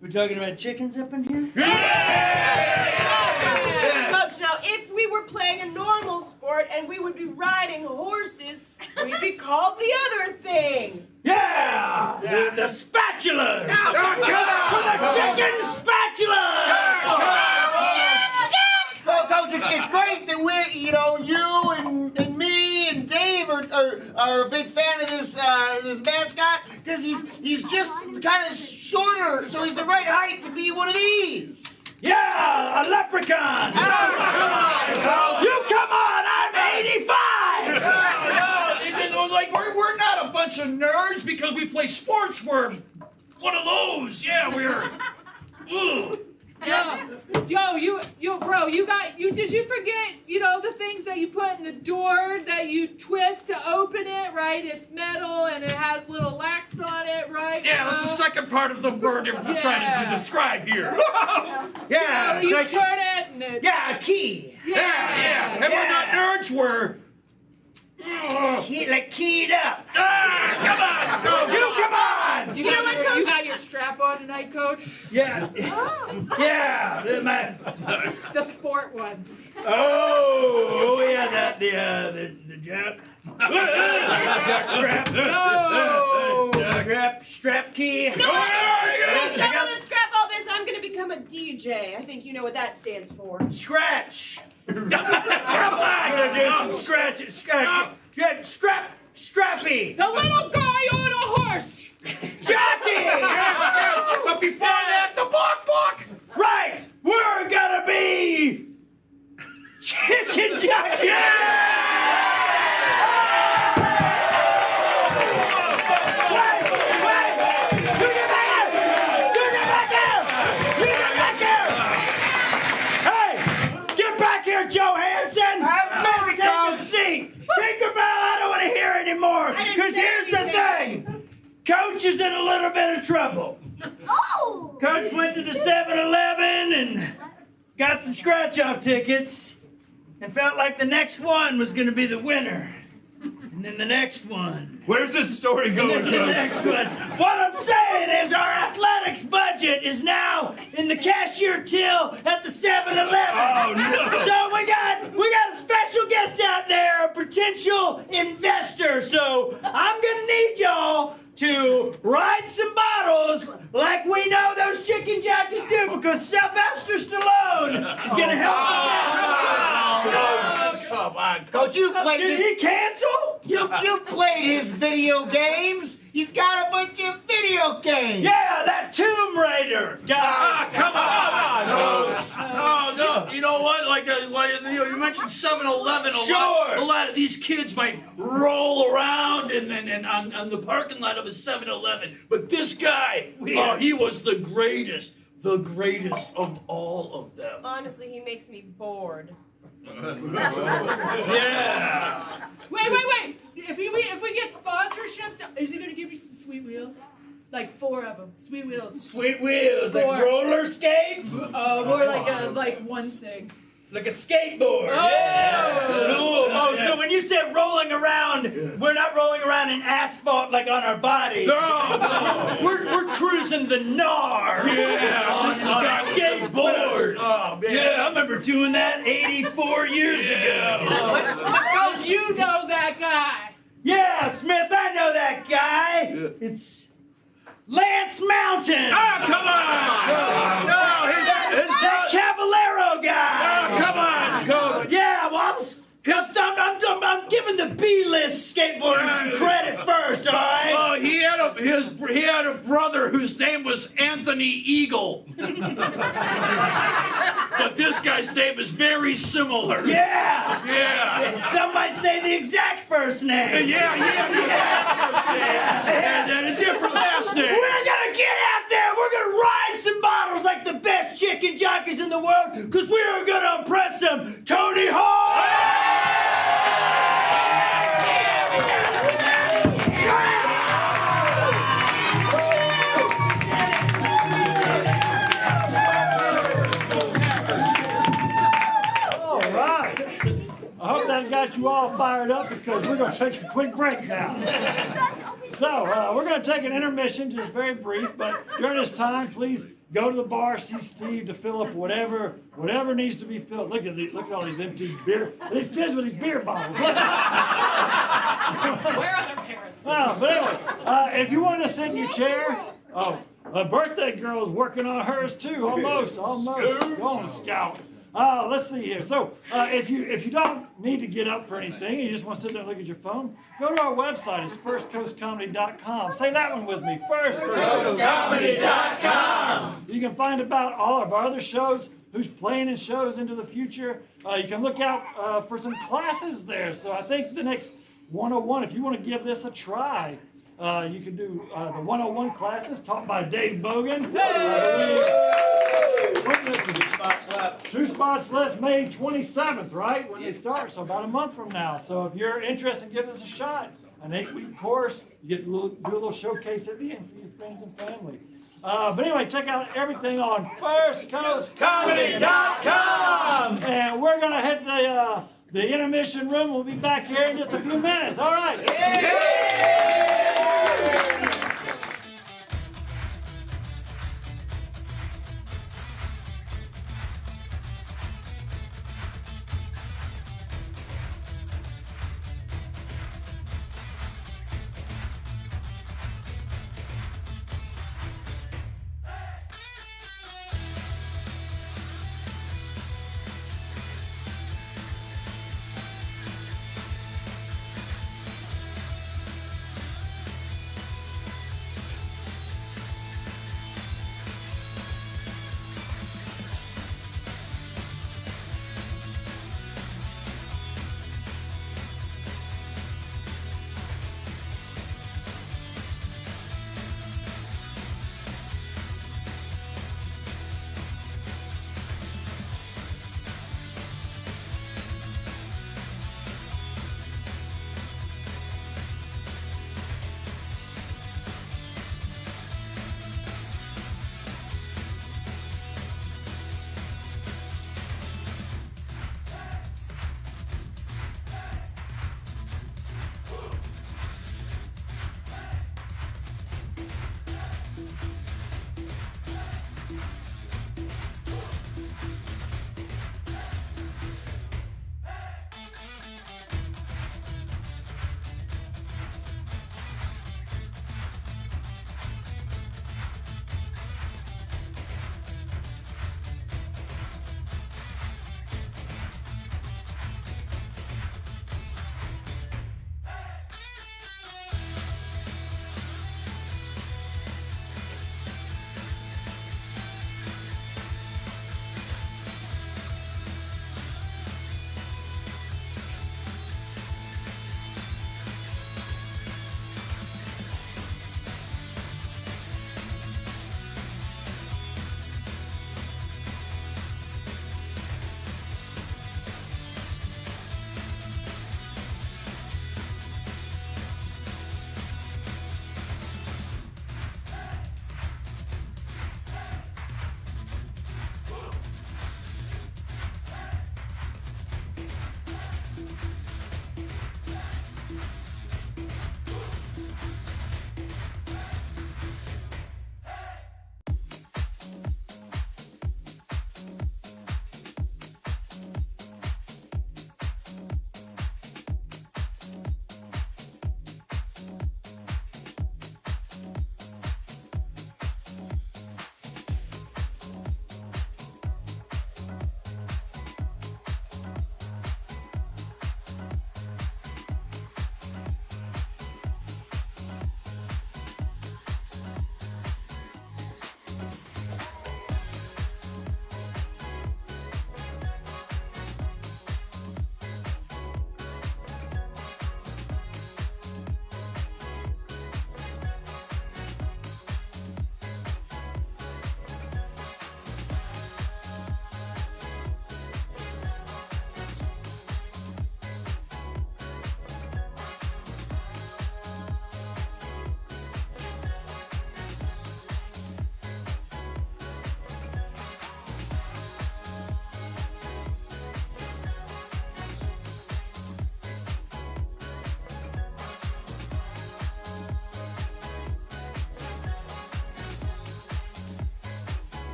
We're talking about chickens up in here? Coach, now if we were playing a normal sport and we would be riding horses, we'd be called the other thing. Yeah! The spatulas! Come on! With a chicken spatula! Coach, it's great that you and me and Dave are a big fan of this mascot because he's just kind of shorter, so he's the right height to be one of these. Yeah, a leprechaun! Oh, come on, Coach. You come on, I'm 85! No, like we're not a bunch of nerds because we play sports. We're one of those. Yeah, we're. Ugh. Bro, did you forget, the things that you put in the door that you twist to open it, right? It's metal and it has little locks on it, right? Yeah, that's the second part of the word we're trying to describe here. Yeah, you turn it and it... Yeah, a key. Yeah. And we're not nerds, we're... Keyed up. Come on, Coach. You come on! You know what, Coach? You got your strap on tonight, Coach? Yeah. Yeah. The sport one. Oh, yeah, the jack. Jack strap. No. Strap key. No, I'm gonna scrap all this. I'm gonna become a DJ. I think you know what that stands for. Scratch. Come on. I'm gonna do some scratches. Strappy. The little guy on a horse. Jockey. Yes. But before that, the bok. Right. We're gonna be chicken jockey. Johansson! Take a seat! Tinkerbell, I don't want to hear anymore! Because here's the thing! Coach is in a little bit of trouble. Oh! Coach went to the 7-Eleven and got some scratch-off tickets and felt like the next one was going to be the winner. And then the next one. Where's this story going, And then the Coach? next one. What I'm saying is our athletics budget is now in the cashier till at the 7-Eleven. Oh, no. So we got a special guest out there, a potential investor. So I'm gonna need y'all ride some bottles like we know those chicken jockeys do because Sylvester Stallone is gonna help us out. Come on, Coach, you've played Did this. he cancel? You've played his video games. He's got a bunch of video games. Yeah, that Tomb Raider guy. Come on! Oh no! You know what? Like you mentioned 7-Eleven. Sure. A lot of these kids might roll around and on the parking lot of a 7-Eleven. But this guy, he was the greatest of all of them. Honestly, he makes me bored. Yeah. Wait. If we get sponsorships, is he gonna give me some sweet wheels? Like 4 of them. Sweet wheels. Sweet wheels, like Four. roller skates, More like one thing. like a skateboard. Oh. Cool. Oh, so when you said rolling around, we're not rolling around in asphalt like on our body. No. We're cruising the gnar. Yeah. On a skateboard. Oh man. Yeah, I remember doing that 84 years ago. Don't you know that guy? Yeah, Smith, I know that guy. It's Lance Mountain. Oh, come on! No, that Caballero guy. Oh, come on, Coach. Yeah, well, I'm giving the B-list skateboarders some credit first, all right? Oh, he had a brother whose name was Anthony Eagle. But this guy's name is very similar. Yeah. Yeah. Some might say the exact first name. Yeah. And a different last name. We're gonna get out there. We're gonna ride some bottles like the best chicken jockeys in the world, because we're gonna impress them. Tony Hawk. All right. I hope that got you all fired up because we're going to take a quick break now. So we're going to take an intermission, just very brief, but during this time, please go to the bar, see Steve to fill up whatever needs to be filled. Look at all these empty beer. These kids with these beer bottles. Where are their parents? But anyway, if you want to sit in your chair, a birthday girl is working on hers too. Almost. Go on, Scout. Let's see here. So, if you don't need to get up for anything, you just want to sit there and look at your phone, go to our website. It's firstcoastcomedy.com. Say that one with me. firstcoastcomedy.com. You can find about all of our other shows, who's playing in shows into the future. You can look out for some classes there. So I think the next 101, if you want to give this a try, you can do the 101 classes taught by Dave Bogan. Two spots left May 27th, right? When they start, so about a month from now. So if you're interested in giving this a shot, an 8-week course, you get to do a little showcase at the end for your friends and family. But anyway, check out everything on firstcoastcomedy.com. And we're going to hit the intermission room. We'll be back here in just a few minutes. All right.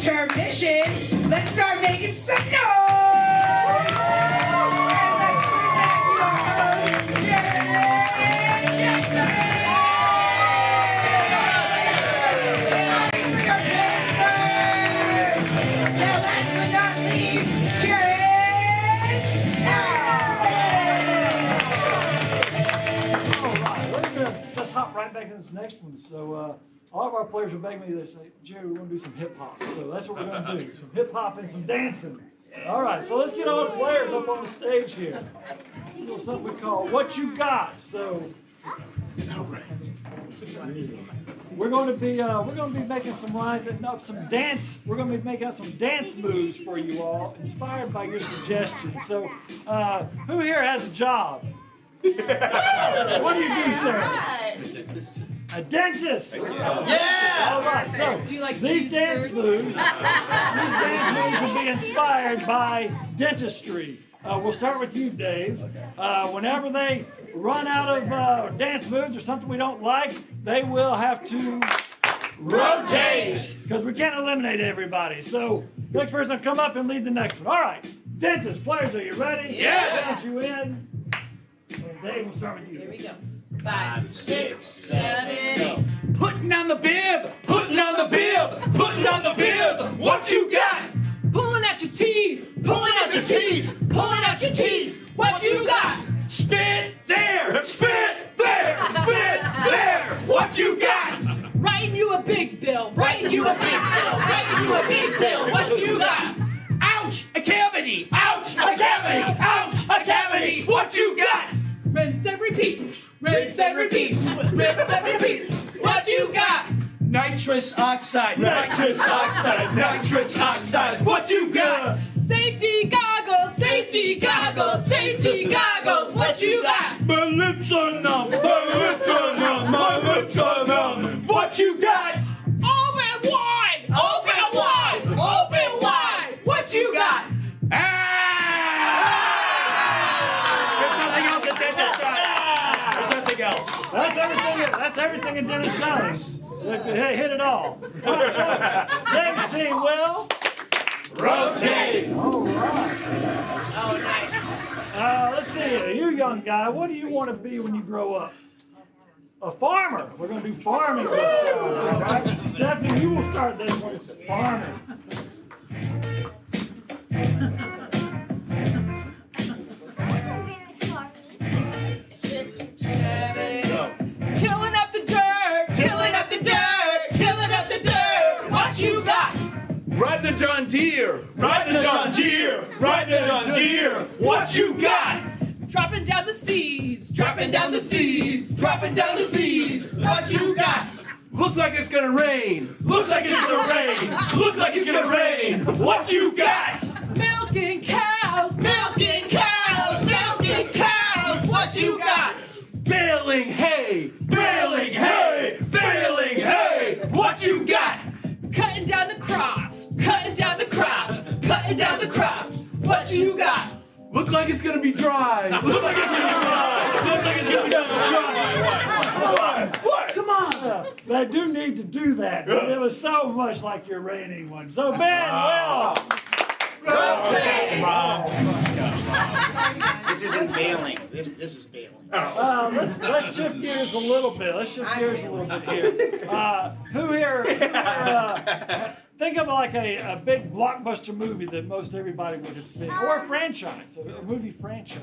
intermission, let's start making some noise! And let's bring back your host, Jared Jackson! Obviously our parents first! Now last but not least, Jared All right, we're gonna just hop right back into this next one. So all of our players are begging me. They say, "Jerry, we want to do some hip hop." So that's what we're gonna do: some hip hop and some dancing. All right, so let's get all the players up on the stage here. A little something we call "What You Got." So we're going to be making some lines and up some dance. We're going to be making up some dance moves for you all, inspired by your suggestions. So who here has a job? What do you do, sir? A dentist. Yeah. All right. So Do you like these dance moves will be inspired by dentistry. We'll start with you, Dave. Whenever they run out of dance moves or something we don't like, they will have to rotate because we can't eliminate everybody. So next person, come up and lead the next one. All right. Dentist players, are you ready? Yes. Count you in. And Dave, we'll start with you. Here we go. 5, 6, 7. Putting on the bib, putting on the bib, putting on the bib. What you got? Pulling out your teeth. Pulling out your teeth. Pulling out your teeth. What you got? Spit there, spit there, spit there. What you got? Writing you a big bill. Writing you a big bill. Writing you a big bill. What you got? Ouch, a cavity, ouch, a cavity, ouch, a cavity. What you got? Rinse and repeat. Rinse and repeat. Rinse and repeat. What you got? Nitrous oxide, nitrous oxide, nitrous oxide. What you got? Safety goggles. Safety goggles. Safety goggles. What you got? My lips are numb, my lips are numb, my lips are numb. What you got? Open wide. Open wide. Open wide. What you got? There's nothing else at dentist does. There's nothing else. That's everything a dentist does. Hey, hit it all. All right, so Dave's team will Rotate. All right. Oh, nice. Let's see. You young guy, what do you want to be when you grow up? A farmer. We're going to do farming this time. All right. Stephanie, you will start this one. Farming. Tilling up the dirt. Tilling up the dirt. Tilling up the dirt. What you got? Ride the John Deere. Ride the John Deere, ride the John Deere. What you got? Dropping down the seeds. Dropping down the seeds. Dropping down the seeds. What you got? Looks like it's gonna rain. Looks like it's gonna rain. Looks like it's gonna rain. What you got? Milking cows. Milking cows. Milking cows. What you got? Baling hay, baling hay, baling hay. What you got? Cutting down the crops. Cutting down the crops. Cutting down the crops. What you got? Looks like it's gonna be dry. Looks like it's gonna be dry. Looks like it's gonna be dry. What? Come on. They do need to do that, but it was so much like your raining one. So Ben, Will. This isn't bailing. This is bailing. Let's shift gears a little bit. Let's shift gears a little bit here. Who here think of like a big blockbuster movie that most everybody would have seen, or a franchise, a movie franchise.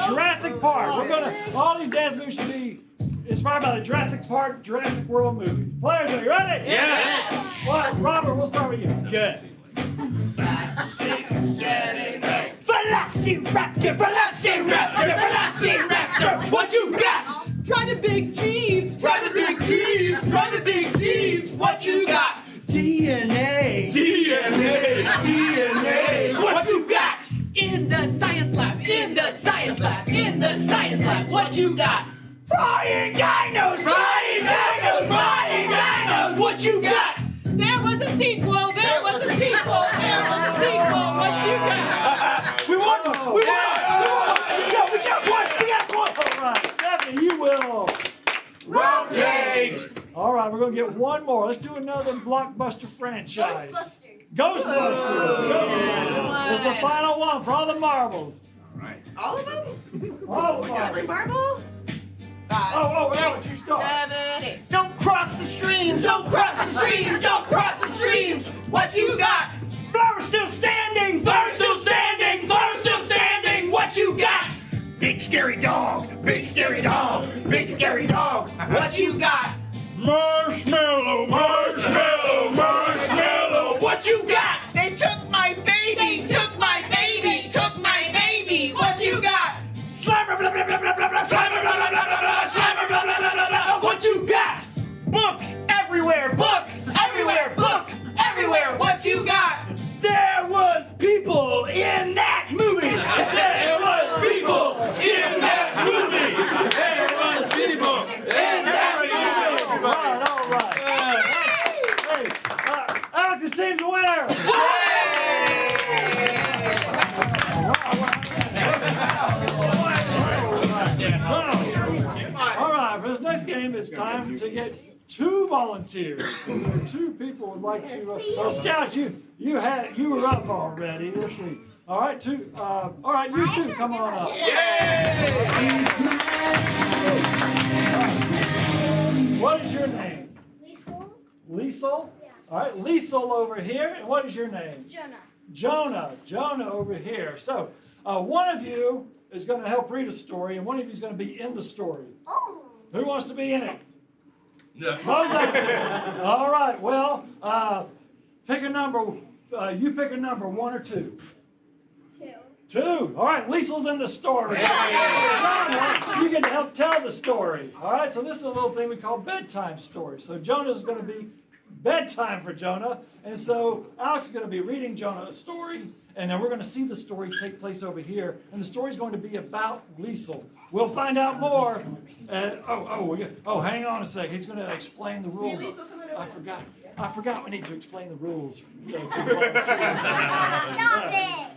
Jurassic Park. We're gonna all these dance moves should be inspired by the Jurassic Park, Jurassic World movies. Players, are you ready? Yes. Well, Robert, we'll start with you. Good. 5, 6, 7, 8. Velociraptor, Velociraptor, Velociraptor. What you got? Driving big jeeps. Driving big jeeps. Driving big jeeps. What you got? DNA, DNA, DNA. What you got? In the science lab. In the science lab. In the science lab. What you got? Flying dinos, flying dinos, flying dinos. What you got? There was a sequel. There was a sequel. There was a sequel. What you got? We won! We won! We got one! We got one! All right, Stephanie, you will rotate. All right, we're going to get one more. Let's do another blockbuster franchise. Ghostbusters. Ghostbusters. It's the final one for all the marbles. All of them? All the marbles. Marble? Oh, Alex, you start. 7, 8. Don't cross the streams! Don't cross the streams! Don't cross the streams! What you got? Flower still standing! Flower still standing! Flower still standing! What you got? Big scary dog! Big scary dog! Big scary dog! What you got? Marshmallow, marshmallow, marshmallow. What you got? They took my baby! Took my baby! Took my baby! What you got? Slimer, blah, blah, blah, blah, blah, blah, slimer, blah, blah, blah, blah, blah, slimer, blah, blah, blah, blah, blah. What you got? Books everywhere! Books everywhere! Books everywhere! What you got? There was people in that movie. There was people in that movie. There was people in that movie. All right. Hey, Alex's team's the winner. All right, for this next game, it's time to get 2 volunteers. Two people would like to. Well, Scout, you were up already. Let's see. All right, two. All right, you two, come on up. What is your name? Liesel. Liesel? Yeah. All right, Liesel over here. And what is your name? Jonah. Jonah. Jonah over here. So one of you is going to help read a story, and one of you is going to be in the story. Oh. Who wants to be in it? No. Both of you. All right. Well, pick a number. You pick a number, 1 or 2. 2. 2. All right. Liesel's in the story. You get to help tell the story. All right. So this is a little thing we call bedtime story. So Jonah's going to be bedtime for Jonah, and so Alex is going to be reading Jonah a story, and then we're going to see the story take place over here, and the story is going to be about Liesel. We'll find out more. Hang on a sec. He's going to explain the rules. I forgot we need to explain the rules.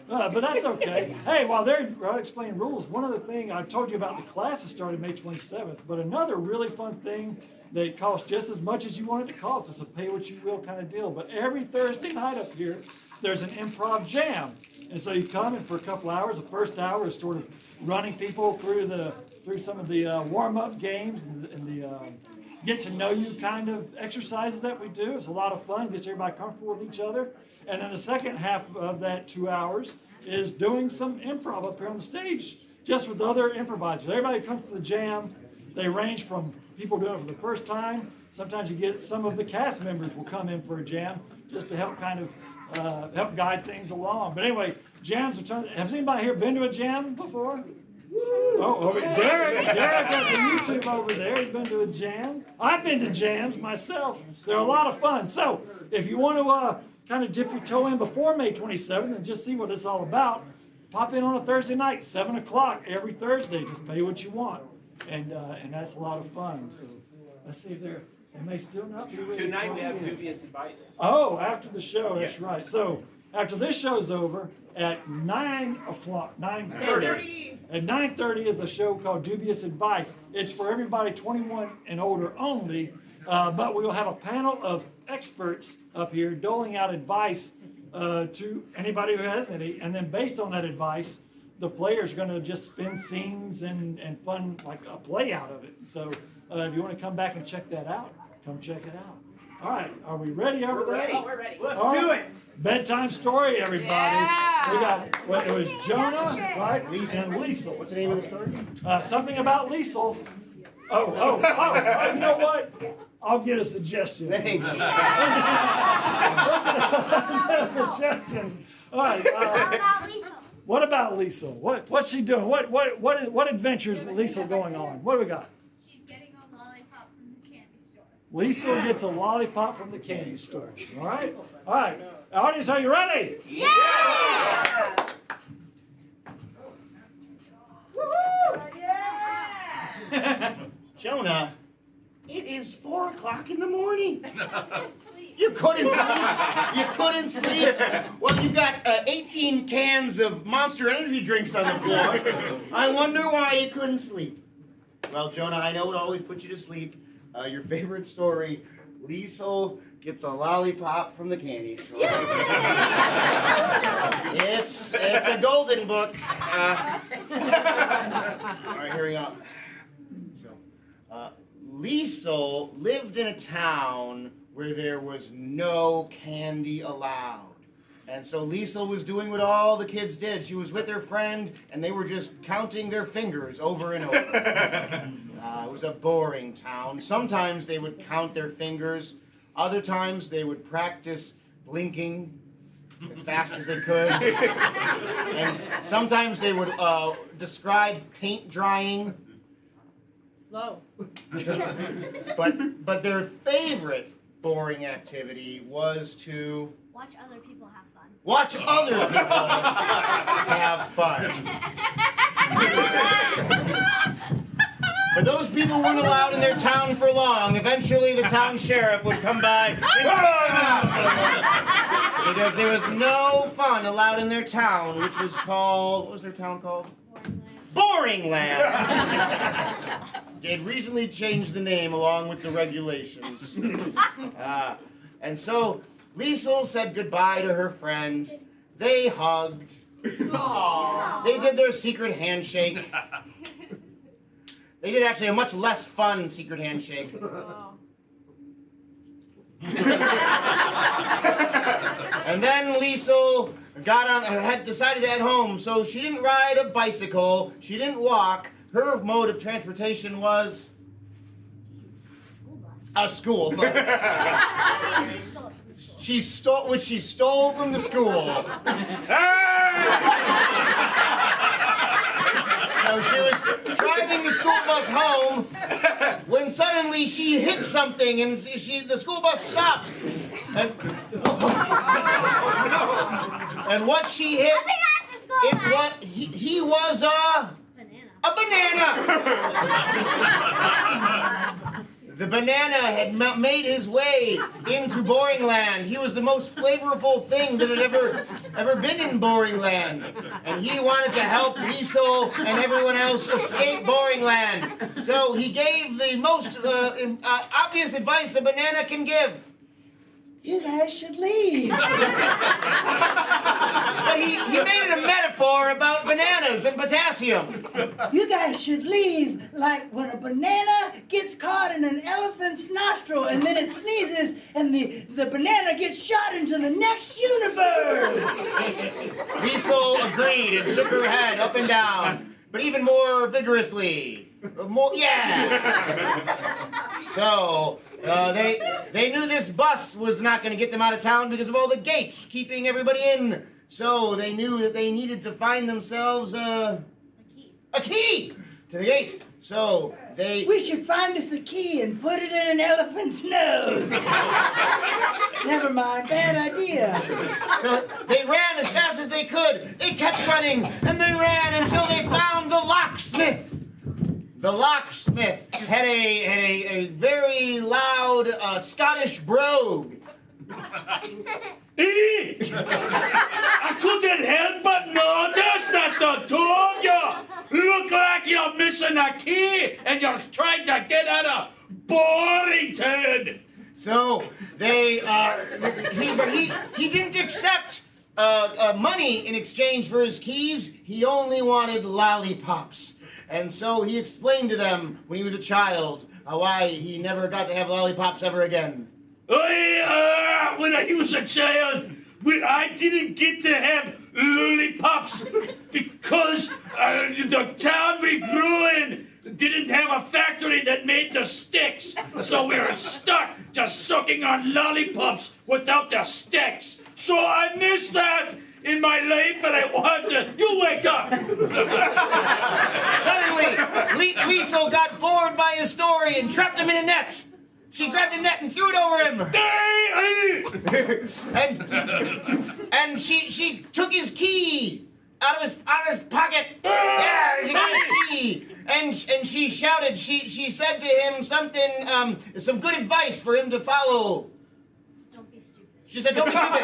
But that's okay. Hey, while they're explaining rules, one other thing I told you about the class that started May 27th, but another really fun thing that costs just as much as you want it to cost. It's a pay what you will kind of deal. But every Thursday night up here, there's an improv jam. And so you come in for a couple hours. The first hour is sort of running people through some of the warm-up games and the get to know you kind of exercises that we do. It's a lot of fun, gets everybody comfortable with each other. And then the second half of that 2 hours is doing some improv up here on the stage, just with other improvisers. Everybody comes to the jam. They range from people doing it for the first time. Sometimes you get some of the cast members will come in for a jam just to help kind of help guide things along. But anyway, jams are turning. Has anybody here been to a jam before? Derek got the YouTube over there. He's been to a jam. I've been to jams myself. They're a lot of fun. So if you want to kind of dip your toe in before May 27th and just see what it's all about, pop in on a Thursday night, 7 o'clock every Thursday. Just pay what you want. And that's a lot of fun. So let's see if they may still not be ready. Tonight we have dubious advice. Oh, after the show, that's right. So after this show's over, at 9 o'clock, 9:30. At 9:30 is a show called Dubious Advice. It's for everybody 21 and older only, but we will have a panel of experts up here doling out advice to anybody who has any, and then based on that advice, the players are going to just spin scenes and fun, like a play out of it. So if you want to come back and check that out, come check it out. All right, are we ready over there? We're ready. Let's do it. Bedtime story, everybody. Yeah. We got, it was Jonah, right? And Liesel. What's the name of the story? Something about Liesel. Oh, you know what? I'll get a suggestion. Thanks. I'll get a suggestion. All right. What about Liesel? What's she doing? What adventures is Liesel going on? What do we got? She's getting a lollipop from the candy store. Liesel gets a lollipop from the candy store. All right? All right. Audience, are you ready? Yeah! Jonah, it is 4 o'clock in the morning. You couldn't sleep. You couldn't sleep. Well, you've got 18 cans of Monster Energy drinks on the floor. I wonder why you couldn't sleep. Well, Jonah, I know it always puts you to sleep. Your favorite story Liesel gets a lollipop from the candy store. It's a golden book. All right, here we go. So, Liesel lived in a town where there was no candy allowed. And so Liesel was doing what all the kids did. She was with her friend, and they were just counting their fingers over and over. It was a boring town. Sometimes they would count their fingers. Other times they would practice blinking as fast as they could. And sometimes they would describe paint drying. Slow. But their favorite boring activity was to Watch other people have fun. watch other people have fun. But those people weren't allowed in their town for long. Eventually the town sheriff would come by because there was no fun allowed in their town, which was called, what was their town called? Boring Land. They had recently changed the name along with the regulations. And so Liesel said goodbye to her friend. They hugged. Aww. They did their secret handshake. They did actually a much less fun secret handshake. And then Liesel had decided to head home, so she didn't ride a bicycle, she didn't walk. Her mode of transportation was a school bus. She stole it from the school. She stole from the school. So she was driving the school bus home when suddenly she hit something and the school bus stopped. And what she hit, he was a banana. The banana had made his way into Boring Land. He was the most flavorful thing that had ever been in Boring Land. And he wanted to help Liesel and everyone else escape Boring Land. So he gave the most obvious advice a banana can give. You guys should leave. But he made it a metaphor about bananas and potassium. You guys should leave like when a banana gets caught in an elephant's nostril and then it sneezes and the banana gets shot into the next universe. Liesel agreed and shook her head up and down, but even more vigorously. So they knew this bus was not going to get them out of town because of all the gates keeping everybody in. So they knew that they needed to find themselves a key to the gate. So we should find us a key and put it in an elephant's nose. Never mind, bad idea. So they ran as fast as they could. They kept running and they ran until they found the locksmith. The locksmith had a very loud Scottish brogue. I couldn't help but notice that the two of you look like you're missing a key and you're trying to get out of Borington. So he didn't accept money in exchange for his keys. He only wanted lollipops. And so he explained to them when he was a child why he never got to have lollipops ever again. When I was a child, I didn't get to have lollipops because the town we grew in didn't have a factory that made the sticks. So we were stuck just sucking on lollipops without the sticks. So I missed that in my life, and I want to. You wake up! Suddenly, Liesel got bored by his story and trapped him in a net. She grabbed a net and threw it over him. and she took his key out of his pocket. Yeah, he got his key. And she shouted. She said to him something, some good advice for him to follow. Don't be stupid. She said, "Don't be stupid."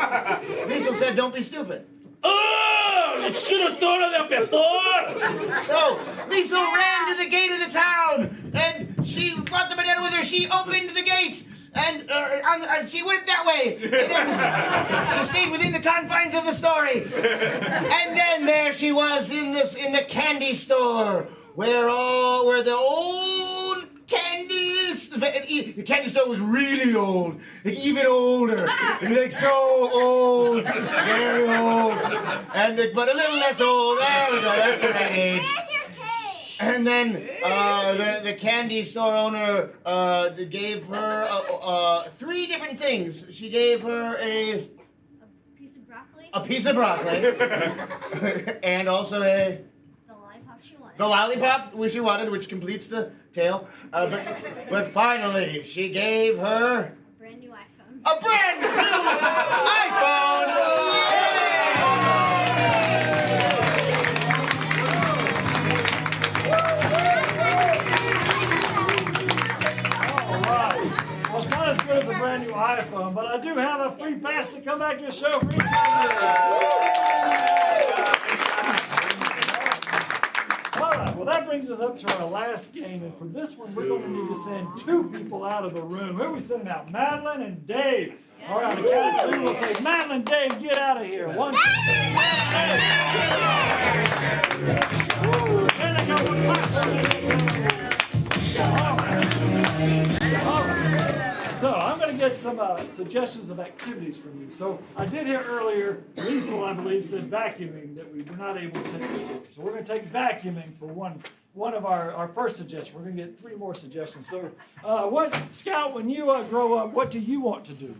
Liesel said, "Don't be stupid." Oh, I should have thought of that before. So Liesel ran to the gate of the town, and she brought the banana with her. She opened the gate, and she went that way. And then she stayed within the confines of the story. And then there she was in the candy store, where the old candies. The candy store was really old, like even older, and like so old, very old, and but a little less old. There we go. That's the right age. And then the candy store owner gave her 3 different things. She gave her a piece of broccoli. A piece of broccoli, and also The lollipop she wanted. the lollipop she wanted, which completes the tale. But finally, she gave her A brand new iPhone. a brand new iPhone. Well, it's not as good as a brand new iPhone, but I do have a free pass to come back to the show for each of you. All right, well, that brings us up to our last game, and for this one, we're going to need to send 2 people out of the room. Who are we sending out? Madeline and Dave. All right, on the count of 2, we'll say, Madeline, Dave, get out of here. 1, 2, 3. Woo, there they go. All right. So I'm going to get some suggestions of activities from you. So I did hear earlier, Liesl, I believe, said vacuuming that we were not able to take before. So we're going to take vacuuming for one of our first suggestions. We're going to get 3 more suggestions. So Scout, when you grow up, what do you want to do?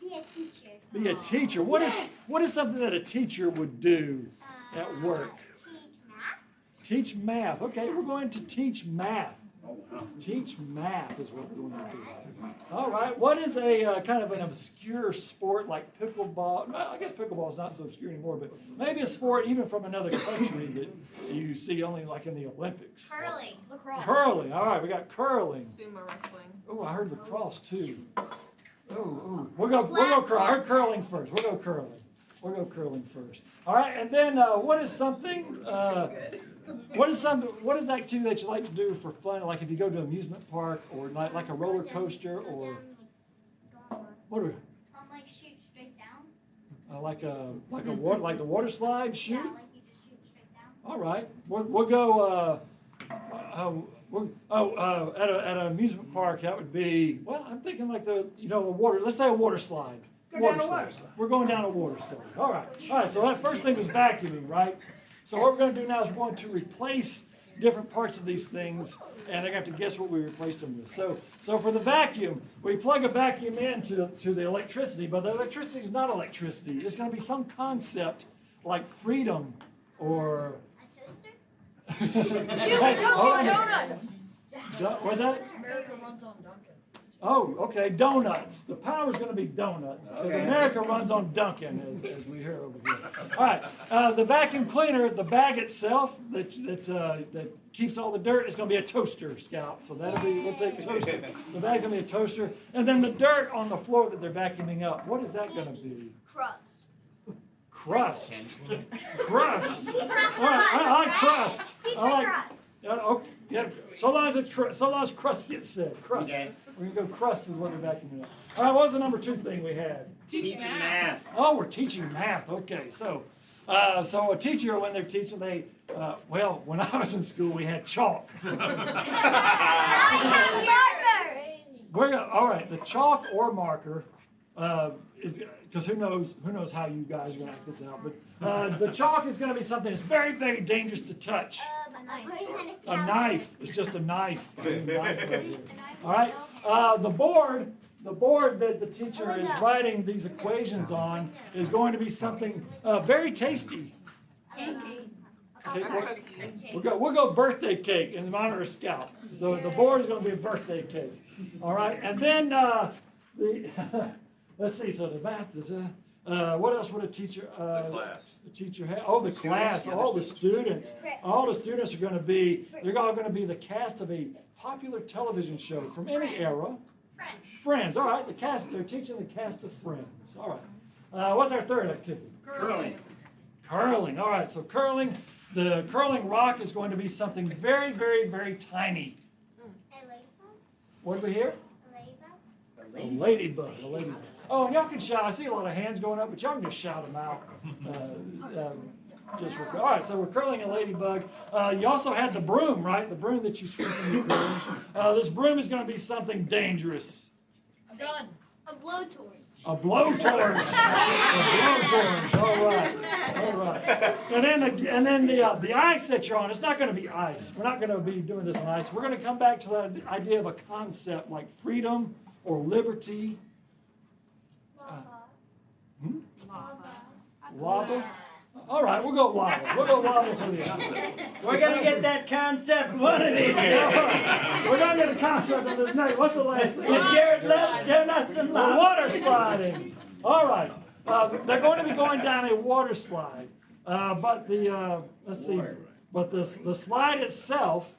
Be a teacher. Be a teacher. What is something that a teacher would do at work? Teach math. Teach math. Okay, we're going to teach math. Teach math is what we're going to do. All right. What is a kind of an obscure sport like pickleball? Well, I guess pickleball is not so obscure anymore, but maybe a sport even from another country that you see only like in the Olympics. Curling. Lacrosse. Curling. All right, we got curling. Sumo wrestling. Oh, I heard lacrosse too. Oh, we'll go curling. I heard curling first. We'll go curling first. All right, and then what is something? What is the activity that you like to do for fun? Like if you go to an amusement park or like a roller coaster or what? Like shoot straight down. Like the water slide shoot. Yeah, like you just shoot straight down. All right, we'll go. At an amusement park, that would be, well, I'm thinking like the water, let's say a water slide. Water slide. We're going down a water slide. All right, so that first thing was vacuuming, right? So what we're going to do now is we're going to replace different parts of these things, and they're going to have to guess what we replaced them with. So for the vacuum, we plug a vacuum into the electricity, but the electricity is not electricity. It's going to be some concept like freedom or... Donuts. What's that? America runs on Dunkin'. Oh, okay, donuts. The power is going to be donuts. Because America runs on Dunkin', as we hear over here. All right, the vacuum cleaner, the bag itself that keeps all the dirt is going to be a toaster, Scout. So we'll take toaster. The bag's going to be a toaster. And then the dirt on the floor that they're vacuuming up, what is that going to be? Crust. Crust. Crust. All Pizza right, I like crust. Pizza I like, crust. okay, yeah, so long as crust gets said. Crust. Okay. We're going to go crust is what they're vacuuming up. All right, what was the number 2 thing we had? Teaching math. Oh, we're teaching math. Okay, so a teacher, when they're teaching, when I was in school, we had chalk. All right, the chalk or marker is, because who knows how you guys are going to act this out, but the chalk is going to be something that's very, very dangerous to touch. A knife. It's just a knife. All right. The board that the teacher is writing these equations on is going to be something very tasty. We'll go birthday cake in honor of Scout. The board is going to be a birthday cake. All right. And then let's see. So the math is. What else would a teacher? The class. The teacher have? Oh, the class. All the students. All the students are going to be. They're all going to be the cast of a popular television show from any era. Friends. All right. The cast. They're teaching the cast of Friends. All right. What's our third activity? Curling. Curling. All right. So curling. The curling rock is going to be something very, very, very tiny. What do we hear? A ladybug. Oh, and y'all can shout. I see a lot of hands going up, but y'all can just shout them out. All right, so we're curling a ladybug. You also had the broom, right? The broom that you sweep in your broom. This broom is going to be something dangerous. A gun. A blowtorch. A blowtorch. A blowtorch. All right. And then the ice that you're on, it's not going to be ice. We're not going to be doing this on ice. We're going to come back to the idea of a concept like freedom or liberty. Lava? All right, we'll go lava. We'll go lava for the concept. We're gonna get that concept one of these days. We're going to get a concept of this night. What's the last thing? And Jared loves donuts and lava. Water sliding. All right. They're going to be going down a water slide. But the slide itself,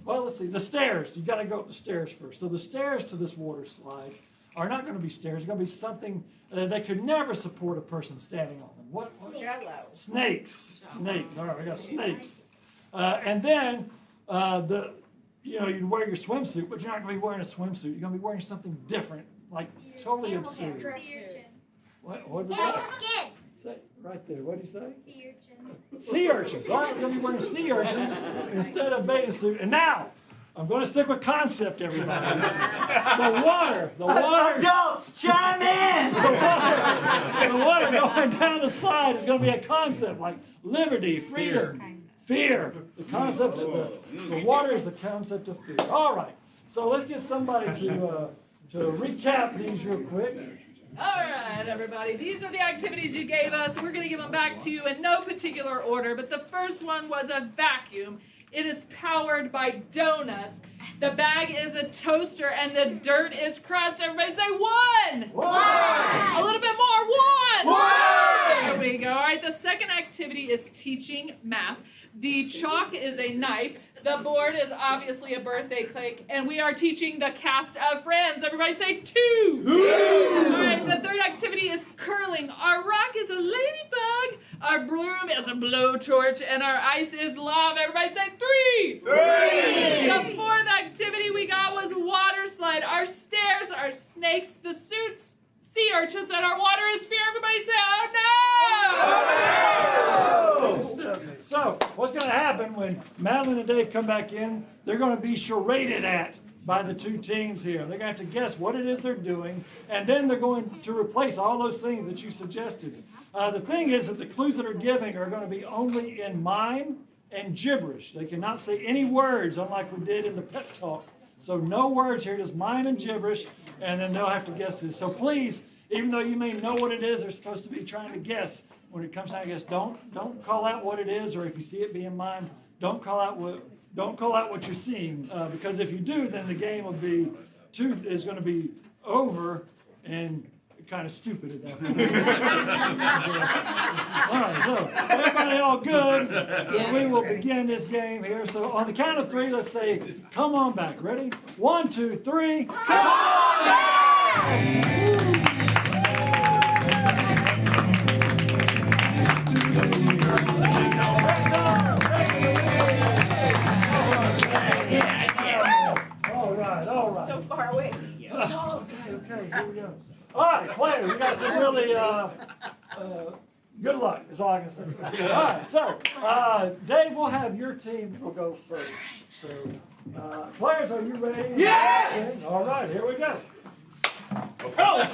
well, let's see, the stairs. You got to go up the stairs first. So the stairs to this water slide are not going to be stairs. It's going to be something that could never support a person standing on them. What? Snakes. Snakes. All right, we got snakes. And then you'd wear your swimsuit, but you're not going to be wearing a swimsuit. You're going to be wearing something different, like totally absurd. What did that say? Right there. What did you say? Sea urchins. Sea urchins. All right, we're going to be wearing sea urchins instead of bathing suit. And now, I'm going to stick with concept, everybody. The water. Adults, chime in. The water going down the slide is going to be a concept like liberty, freedom, fear. The concept of the water is the concept of fear. All right. So let's get somebody to recap these real quick. All right, everybody. These are the activities you gave us. We're going to give them back to you in no particular order, but the first one was a vacuum. It is powered by donuts. The bag is a toaster, and the dirt is crust. Everybody say one! One! A little bit more. One! One! There we go. All right, the second activity is teaching math. The chalk is a knife. The board is obviously a birthday cake, and we are teaching the cast of Friends. Everybody say two! Two! All right, the third activity is curling. Our rock is a ladybug, our broom is a blowtorch, and our ice is lava. Everybody say three! Three! The fourth activity we got was water slide. Our stairs are snakes, the suits, sea urchins, and our water is fear. Everybody say, oh no! Oh, no! So, what's going to happen when Madeline and Dave come back in? They're going to be charaded at by the two teams here. They're going to have to guess what it is they're doing, and then they're going to replace all those things that you suggested. The thing is that the clues that are giving are going to be only in mime and gibberish. They cannot say any words, unlike we did in the pep talk. So no words here, just mime and gibberish, and then they'll have to guess this. So please, even though you may know what it is, they're supposed to be trying to guess. When it comes time to guess, don't call out what it is, or if you see it being mime, don't call out what you're seeing, because if you do, then the game is going to be over and kind of stupid at that point. All right, so everybody all good? Then we will begin this game here. So on the count of three, let's say, come on back. Ready? 1, 2, 3. Come on back! All right. So far away. Okay, here we go. All right, players, we got some really good luck, is all I can say. All right, so Dave, we'll have your team will go first. So, players, are you ready? Yes! All right, here we go. Oh,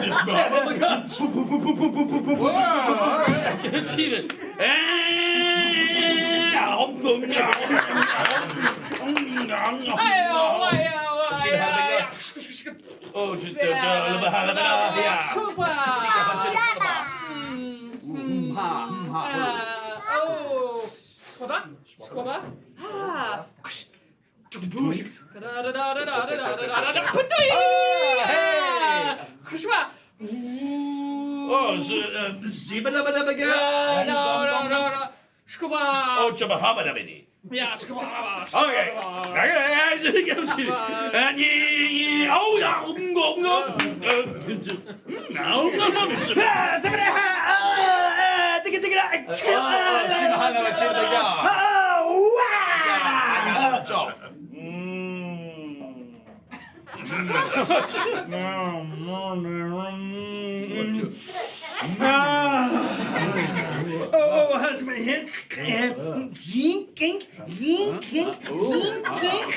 Just oh my God. Whoa, all right, I can achieve it. Oh, just Oh, Jabahabadabidi. Yeah, come on. Okay. Oh, how's my head? Yink, yink, yink, yink, yink,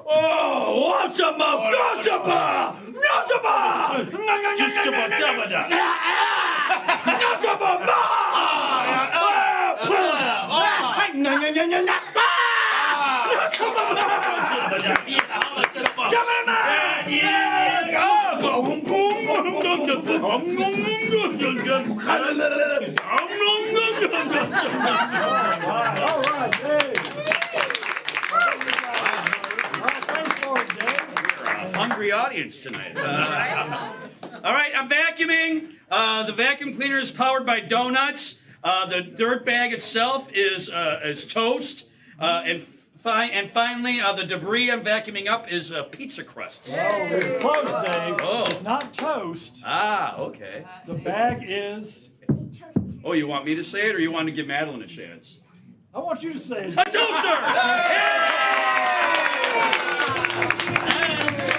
Oh, what's up, gossipper? Just about hungry audience tonight. All right, I'm vacuuming. The vacuum cleaner is powered by donuts. The dirt bag itself is toast. And finally, the debris I'm vacuuming up is pizza crusts. Oh, we're close, Dave. Oh. It's not toast. Ah, okay. The bag is... Oh, you want me to say it, or you want to give Madeline a chance? I want you to say it. A toaster!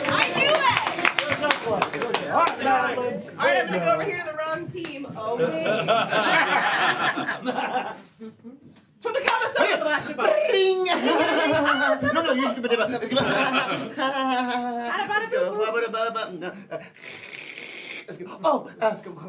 I knew it! All right, Madeline. All right, I'm gonna go over here to the wrong team. Okay. Chupacabra, Chupacabra. No, you should be able to. Let's go. Oh, let's go. Let's go.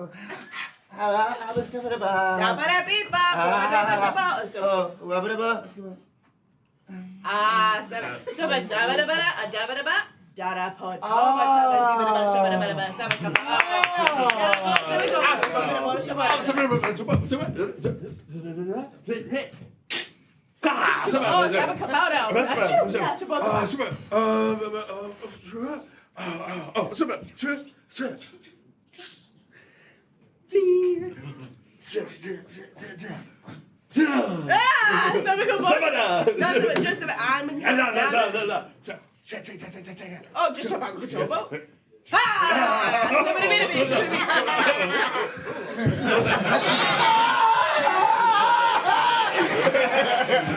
Oh, just chop out the chobo.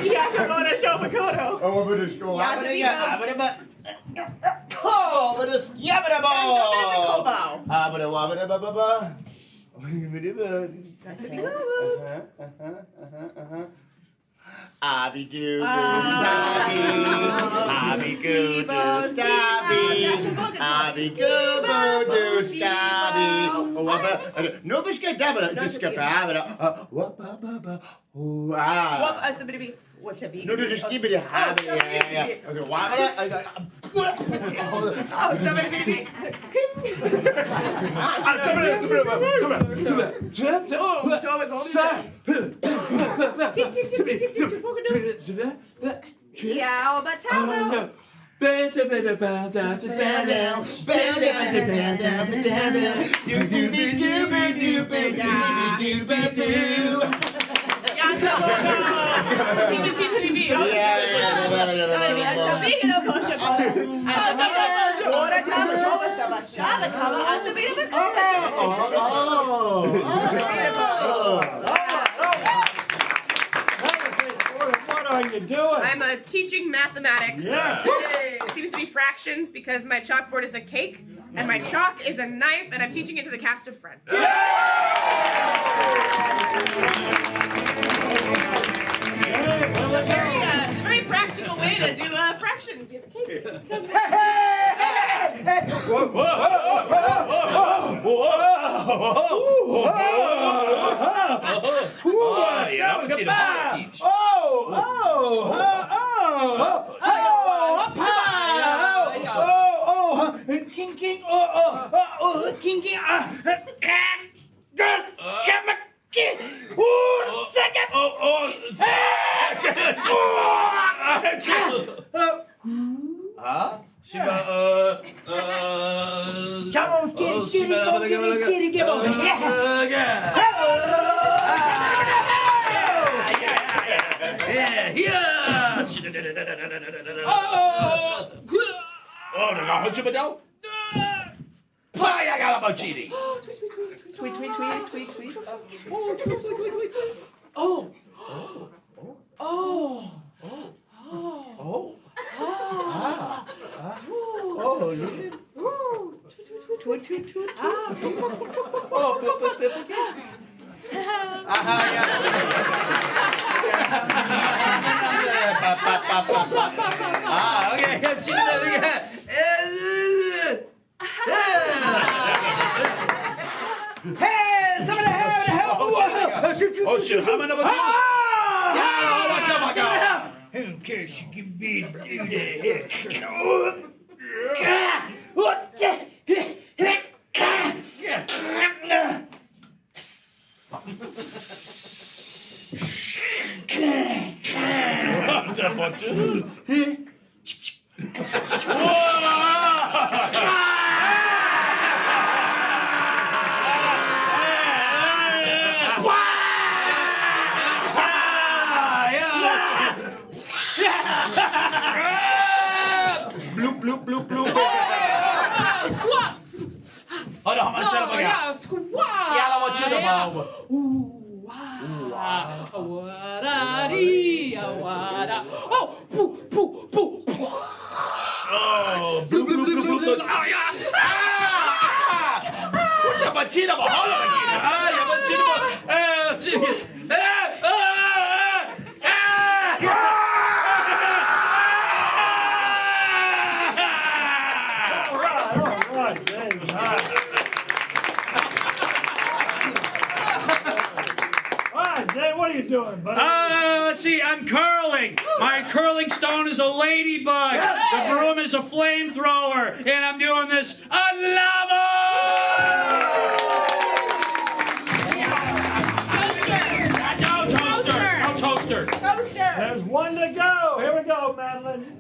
Yes, I'm going to show Makoto. Oh, but it's cool. Oh, but it's yabbaba. Abby doo Abby goo doo stabby, Abby goo doo stabby. No bishka dabba, discapabra. What's a bee? No, just keep it happy. Yeah. I was like, why? Oh, somebody be. Yeah, but What are you doing? I'm teaching mathematics. Yes. It seems to be fractions because my chalkboard is a cake and my chalk is a knife and I'm teaching it to the cast of Friends. Yeah! Very practical way to do fractions. You have a cake. Whoa, whoa, King, Tweet, tweet, tweet, tweet, tweet. oh, oh, Tweet, tweet, tweet. Oh, pip, pip, pip again. Okay, she did it again. Hey, somebody have help! Oh shit, how many? Yeah, watch out, my God. Who cares? You can be what the? Bloop, bloop, bloop, bloop. Swap! Oh, no, I'm trying to Oh, yeah, squat! Yeah, I want you to move. Ooh, wow. Wa-da-dee, wa-da. Oh, poo, poo, poo, poo. Oh, bloop, bloop, bloop, bloop, bloop. Oh, yes. What the machine of a hole again? You machine of What are you doing, buddy? let's see, I'm curling. My curling stone is a ladybug. The broom is a flamethrower. And I'm doing this on lava! No toaster. There's one to go. Here we go, Madeline.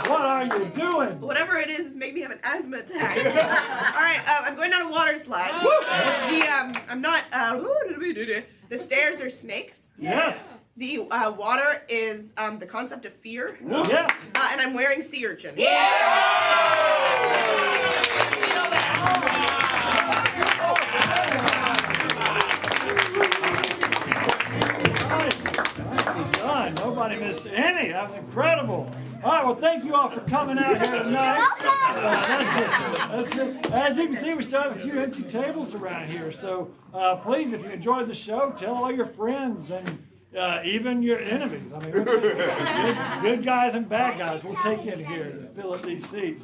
What are you doing? Whatever it is making me have an asthma attack. All right, I'm going down a water slide. I'm not. The stairs are snakes. Yes. The water is the concept of fear. Yes. And I'm wearing sea urchin. Done. Nobody missed any. That was incredible. All right, well, thank you all for coming out here tonight. That's it. As you can see, we still have a few empty tables around here. So please, if you enjoyed the show, tell all your friends and even your enemies. I mean, we'll take good guys and bad guys. We'll take in here and fill up these seats.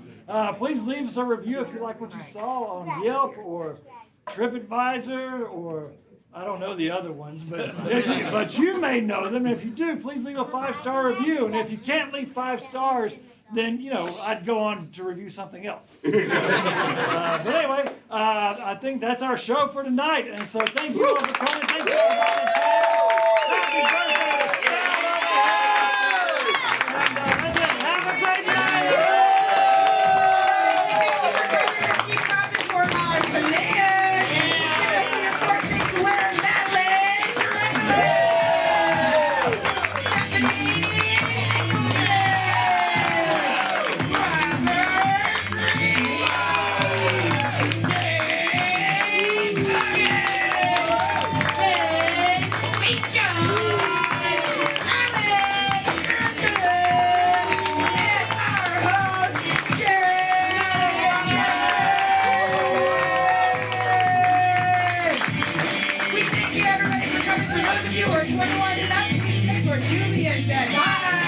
Please leave us a review if you like what you saw on Yelp or TripAdvisor or I don't know the other ones, but you may know them. If you do, please leave a 5-star review. And if you can't leave 5 stars, then, I'd go on to review something else. But anyway, I think that's our show for tonight. And so thank you all for coming. Thank you all for volunteering. Happy birthday to Stella. And have a great night. You are 21 and up, please take for Julian said bye.